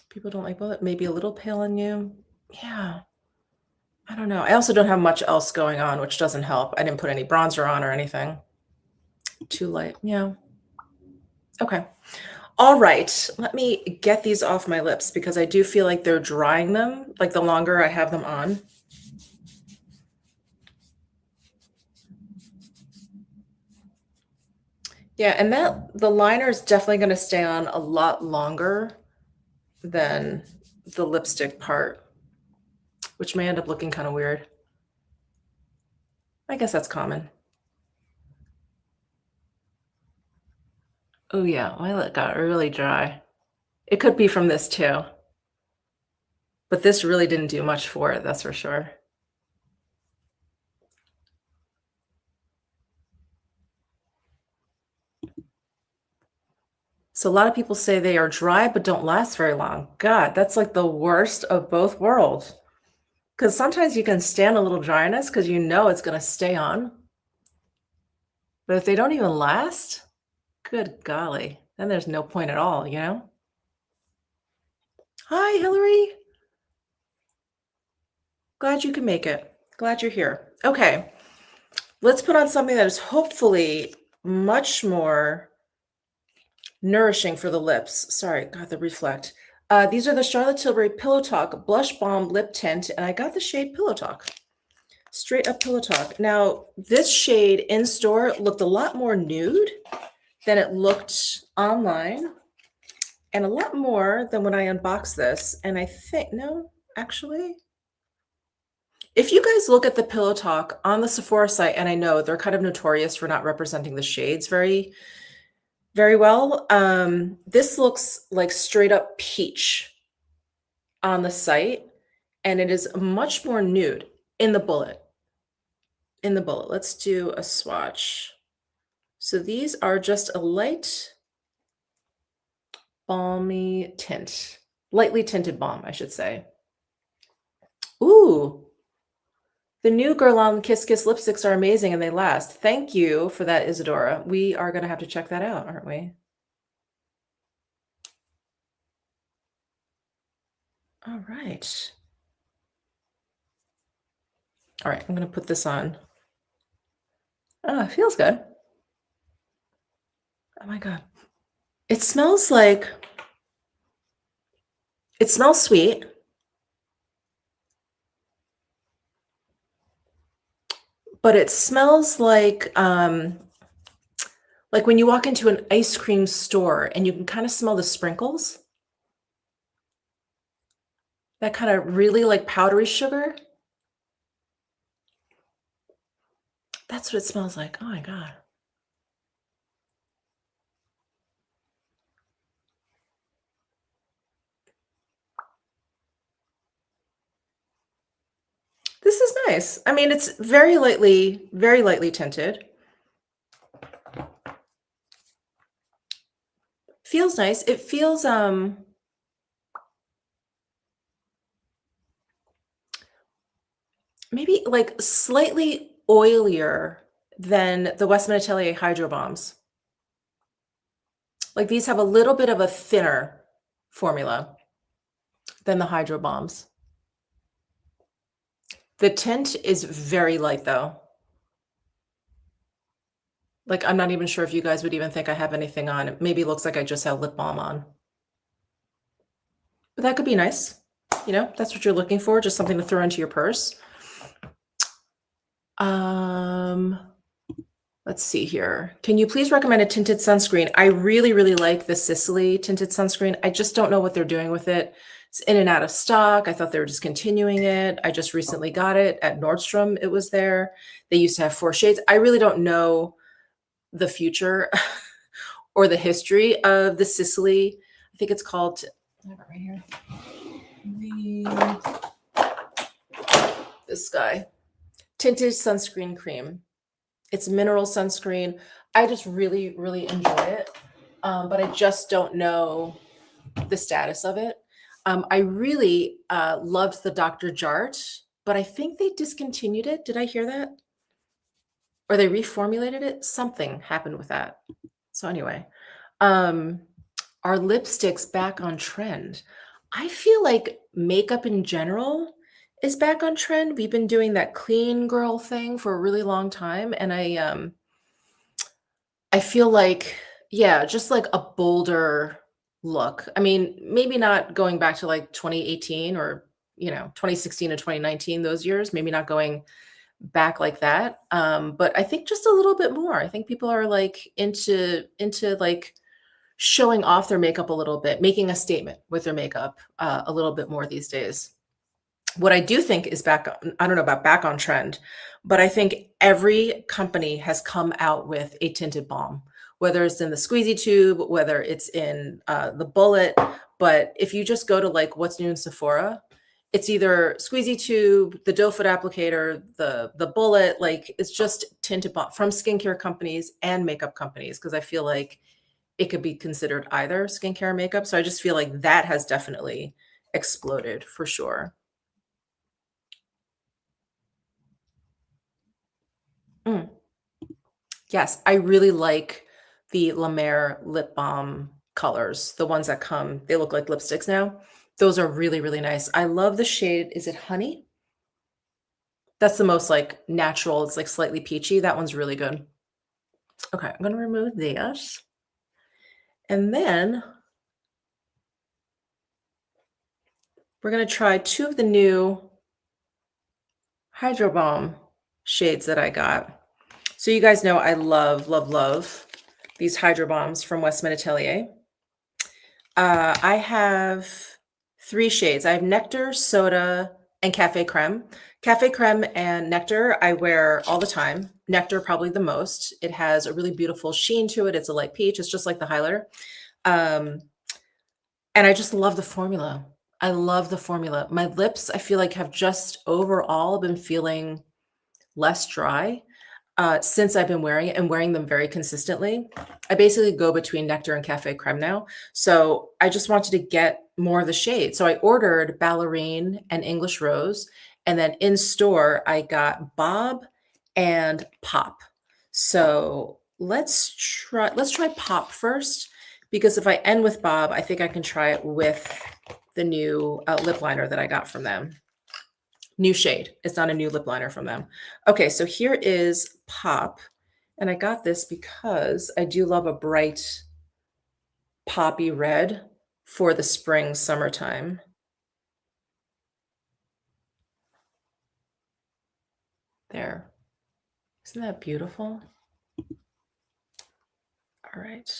People don't like bullet. Maybe a little pale on you. Yeah. I don't know. I also don't have much else going on, which doesn't help. I didn't put any bronzer on or anything. Too light. Yeah. Okay. All right. Let me get these off my lips because I do feel like they're drying them, like the longer I have them on. Yeah, and the liner is definitely going to stay on a lot longer than the lipstick part, which may end up looking kind of weird. I guess that's common. Oh yeah, my lip got really dry. It could be from this too, but this really didn't do much for it, that's for sure. So a lot of people say they are dry but don't last very long. God, that's like the worst of both worlds. Because sometimes you can stand a little dryness because you know it's going to stay on. But if they don't even last, good golly, then there's no point at all, you know? Hi, Hillary. Glad you can make it. Glad you're here. Okay, let's put on something that is hopefully much more nourishing for the lips. Sorry, God, the reflect. These are the Charlotte Tilbury Pillow Talk Blush Balm Lip Tint, and I got the shade Pillow Talk. Straight up Pillow Talk. Now, this shade in store looked a lot more nude than it looked online, and a lot more than when I unboxed this. And I think, no, actually, if you guys look at the Pillow Talk on the Sephora site, and I know they're kind of notorious for not representing the shades very, very well. This looks like straight up peach on the site, and it is much more nude in the bullet. In the bullet, let's do a swatch. So these are just a light balmy tint, lightly tinted balm, I should say. Ooh, the new Guerlain Kiss Kiss lipsticks are amazing and they last. Thank you for that, Isadora. We are going to have to check that out, aren't we? All right. All right, I'm going to put this on. Oh, it feels good. Oh my God. It smells sweet. But it smells like when you walk into an ice cream store and you can kind of smell the sprinkles. That kind of really like powdery sugar. That's what it smells like. Oh my God. This is nice. I mean, it's very lightly tinted. Feels nice. It feels maybe like slightly oilier than the Westman Atelier Hydro Bombs. Like these have a little bit of a thinner formula than the Hydro Bombs. The tint is very light though. Like, I'm not even sure if you guys would even think I have anything on. It maybe looks like I just have lip balm on. But that could be nice. You know, that's what you're looking for, just something to throw into your purse. Um, let's see here. Can you please recommend a tinted sunscreen? I really, really like the Sicily tinted sunscreen. I just don't know what they're doing with it. It's in and out of stock. I thought they were discontinuing it. I just recently got it at Nordstrom. It was there. They used to have 4 shades. I really don't know the future or the history of the Sicily. I think it's called, I have it right here. This guy, tinted sunscreen cream. It's mineral sunscreen. I just really, really enjoy it. But I just don't know the status of it. I really loved the Dr. Jart, but I think they discontinued it. Did I hear that? Or they reformulated it? Something happened with that. So anyway, um, are lipsticks back on trend? I feel like makeup in general is back on trend. We've been doing that clean girl thing for a really long time, and I feel like, yeah, just like a bolder look. I mean, maybe not going back to like 2018 or, 2016 to 2019, those years, maybe not going back like that. But I think just a little bit more. I think people are like into like showing off their makeup a little bit, making a statement with their makeup a little bit more these days. What I do think is back on, I don't know about back on trend, but I think every company has come out with a tinted balm, whether it's in the squeezy tube, whether it's in the bullet. But if you just go to like what's new in Sephora, it's either squeezy tube, the doe foot applicator, the bullet, like it's just tinted balm from skincare companies and makeup companies, because I feel like it could be considered either skincare or makeup. So I just feel like that has definitely exploded for sure. Mm. Yes, I really like the La Mer lip balm colors, the ones that come, they look like lipsticks now. Those are really, really nice. I love the shade, is it Honey? That's the most like natural, it's like slightly peachy. That one's really good. Okay, I'm gonna remove this. And then we're gonna try 2 of the new Hydro Balm shades that I got. So you guys know I love, love, love these Hydro Balms from Westman Atelier. I have 3 shades. I have Nectar, Soda, and Cafe Creme. Cafe Creme and Nectar I wear all the time. Nectar probably the most. It has a really beautiful sheen to it. It's a light peach. It's just like the highlighter. Um, and I just love the formula. I love the formula. My lips, I feel like have just overall been feeling less dry since I've been wearing it and wearing them very consistently. I basically go between Nectar and Cafe Creme now. So I just wanted to get more of the shade. So I ordered Ballerine and English Rose. And then in store, I got Bob and Pop. So let's try Pop first, because if I end with Bob, I think I can try it with the new lip liner that I got from them. New shade. It's not a new lip liner from them. Okay, so here is Pop. And I got this because I do love a bright poppy red for the spring, summertime. There. Isn't that beautiful? All right.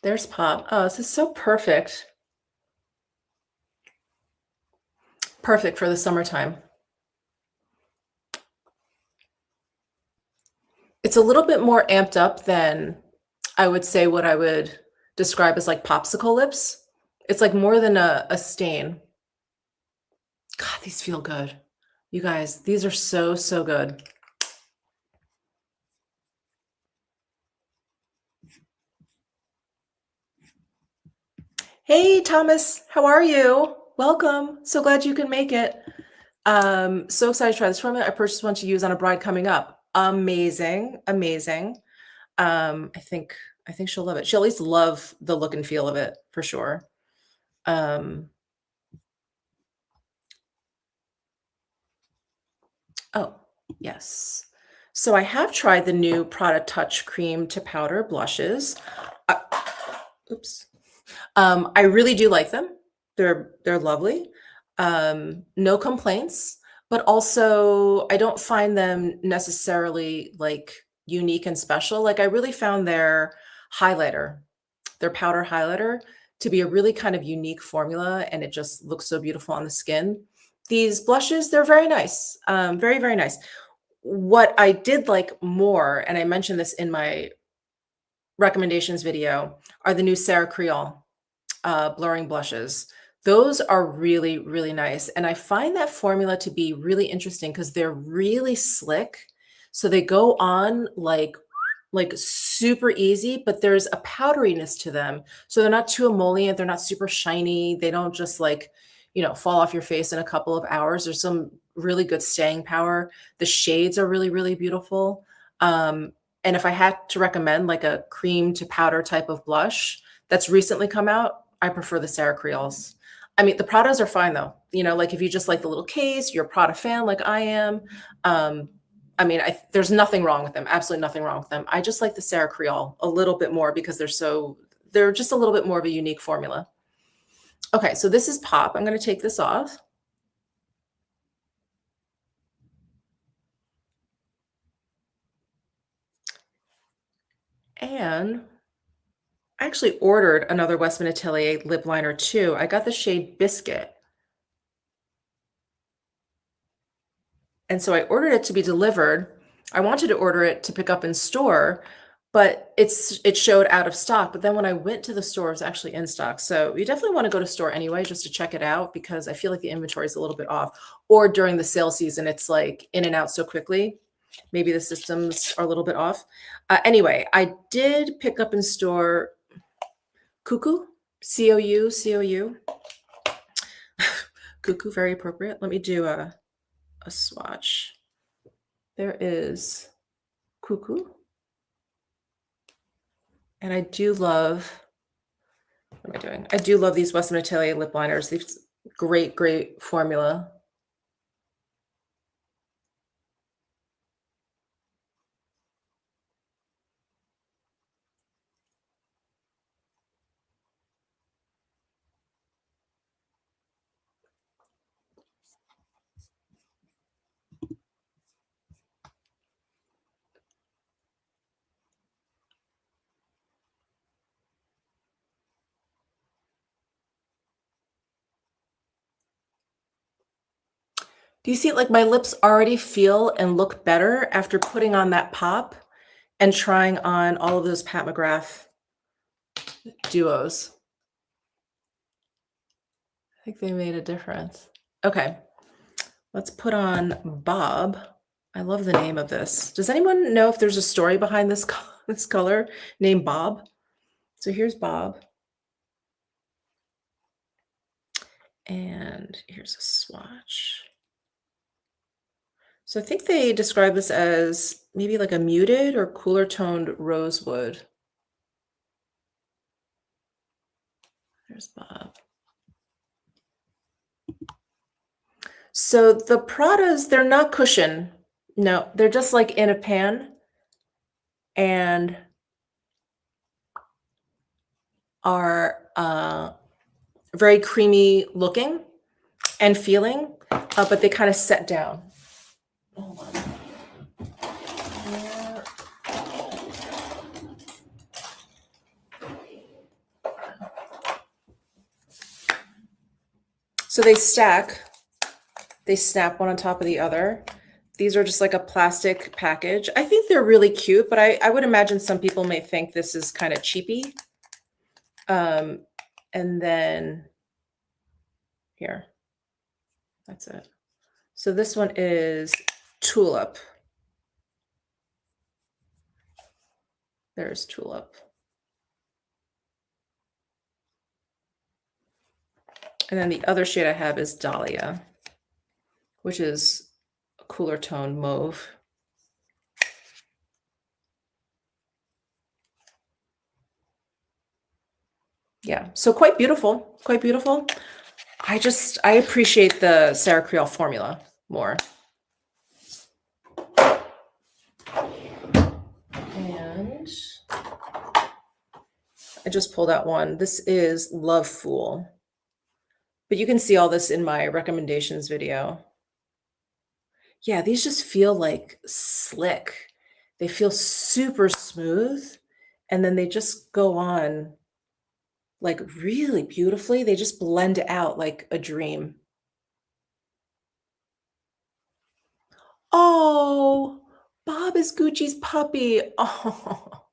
There's Pop. Oh, this is so perfect. Perfect for the summertime. It's a little bit more amped up than I would say what I would describe as like popsicle lips. It's like more than a stain. God, these feel good. You guys, these are so, so good. Hey, Thomas, how are you? Welcome. So glad you can make it. So excited to try this formula. I purchased one to use on a bride coming up. Amazing, amazing. I think I think she'll love it. She'll at least love the look and feel of it for sure. Um, oh, yes. So I have tried the new Prada Touch Cream to Powder blushes. Uh, oops. I really do like them. They're lovely. No complaints, but also I don't find them necessarily like unique and special. Like I really found highlighter, their powder highlighter to be a really kind of unique formula and it just looks so beautiful on the skin. These blushes, they're very nice. Very, very nice. What I did like more, and I mentioned this in my recommendations video, are the new Sarah Creole blurring blushes. Those are really, really nice. And I find that formula to be really interesting because they're really slick. So they go on like super easy, but there's a powderiness to them. So they're not too emollient. They're not super shiny. They don't just like, fall off your face in a couple of hours. There's some really good staying power. The shades are really, really beautiful. And if I had to recommend like a cream to powder type of blush that's recently come out, I prefer the Sarah Creoles. I mean, the Pradas are fine though. Like if you just like the little case, you're a Prada fan like I am. Um, I mean, there's nothing wrong with them. Absolutely nothing wrong with them. I just like the Sarah Creole a little bit more because they're just a little bit more of a unique formula. Okay, so this is Pop. I'm going to take this off. And I actually ordered another Westman Atelier lip liner too. I got the shade Biscuit. And so I ordered it to be delivered. I wanted to order it to pick up in store, but it showed out of stock. But then when I went to the store, it was actually in stock. So you definitely want to go to store anyway, just to check it out because I feel like the inventory is a little bit off. Or during the sale season, it's like in and out so quickly. Maybe the systems are a little bit off. Anyway, I did pick up in store Cuckoo, C-O-U, C-O-U. Cuckoo, very appropriate. Let me do a swatch. There is Cuckoo. And I do love, what am I doing? I do love these Westman Atelier lip liners. These great, great formula. Do you see it? Like my lips already feel and look better after putting on that pop and trying on all of those Pat McGrath duos. I think they made a difference. Okay, let's put on Bob. I love the name of this. Does anyone know if there's a story behind this this color named Bob? So here's Bob. And here's a swatch. So I think they describe this as maybe like a muted or cooler toned rosewood. There's Bob. So the Pradas, they're not cushion. No, they're just like in a pan and are very creamy looking and feeling, but they kind of set down. Hold on. So they stack, they snap one on top of the other. These are just like a plastic package. I think they're really cute, but I would imagine some people may think this is kind of cheapy. And then here, that's it. So this one is Tulip. There's Tulip. And then the other shade I have is Dahlia, which is a cooler tone mauve. Yeah, so quite beautiful, quite beautiful. I appreciate the Sarah Creole formula more. And I just pulled out one. This is Love Fool. But you can see all this in my recommendations video. Yeah, these just feel like slick. They feel super smooth, and then they just go on like really beautifully. They just blend out like a dream. Oh, Bob is Gucci's puppy. Oh,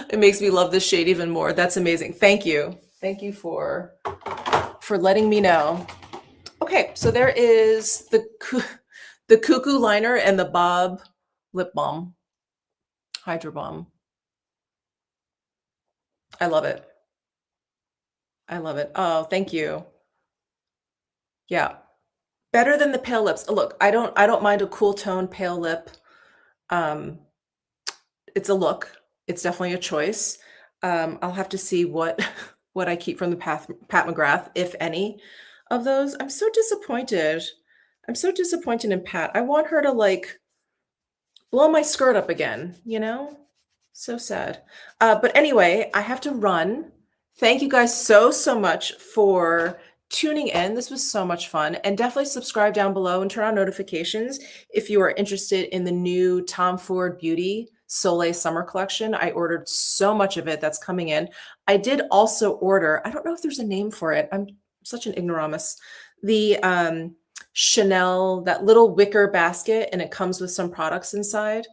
it makes me love this shade even more. That's amazing. Thank you. Thank you for letting me know. Okay, so there is the Cuckoo liner and the Bob lip balm, Hydro Balm. I love it. I love it. Oh, thank you. Yeah. Better than the pale lips. Look, I don't mind a cool tone pale lip. Um, it's a look. It's definitely a choice. I'll have to see what what I keep from the Pat McGrath, if any of those. I'm so disappointed. I'm so disappointed in Pat. I want her to like blow my skirt up again, you know? So sad. But anyway, I have to run. Thank you guys so much for tuning in. This was so much fun. And definitely subscribe down below and turn on notifications if you are interested in the new Tom Ford Beauty Soleil Summer Collection. I ordered so much of it that's coming in. I did also order, I don't know if there's a name for it. I'm such an ignoramus. The Chanel, that little wicker basket, and it comes with some products inside.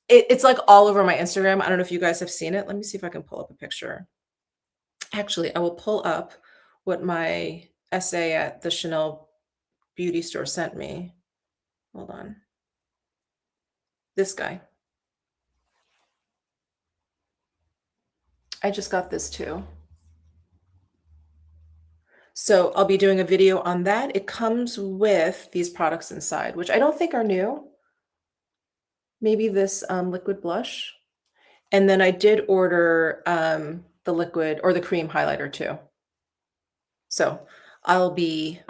It's like all over my Instagram. I don't know if you guys have seen it. Let me see if I can pull up a picture. Actually, I will pull up what my essay at the Chanel beauty store sent me. Hold on. This guy. I just got this too. So I'll be doing a video on that. It comes with these products inside, which I don't think are new. Maybe this liquid blush. And then I did order the liquid or the cream highlighter too. So I'll be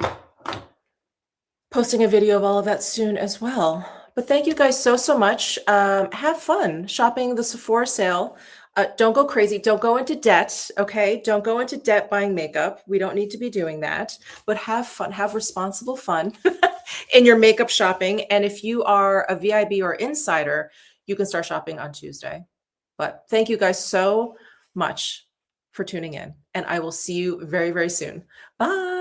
posting a video of all of that soon as well. But thank you guys so much. Have fun shopping the Sephora sale. Don't go crazy. Don't go into debt. Okay. Don't go into debt buying makeup. We don't need to be doing that, but have fun, have responsible fun in your makeup shopping. And if you are a VIB or insider, you can start shopping on Tuesday. But thank you guys so much for tuning in, and I will see you very soon. Bye.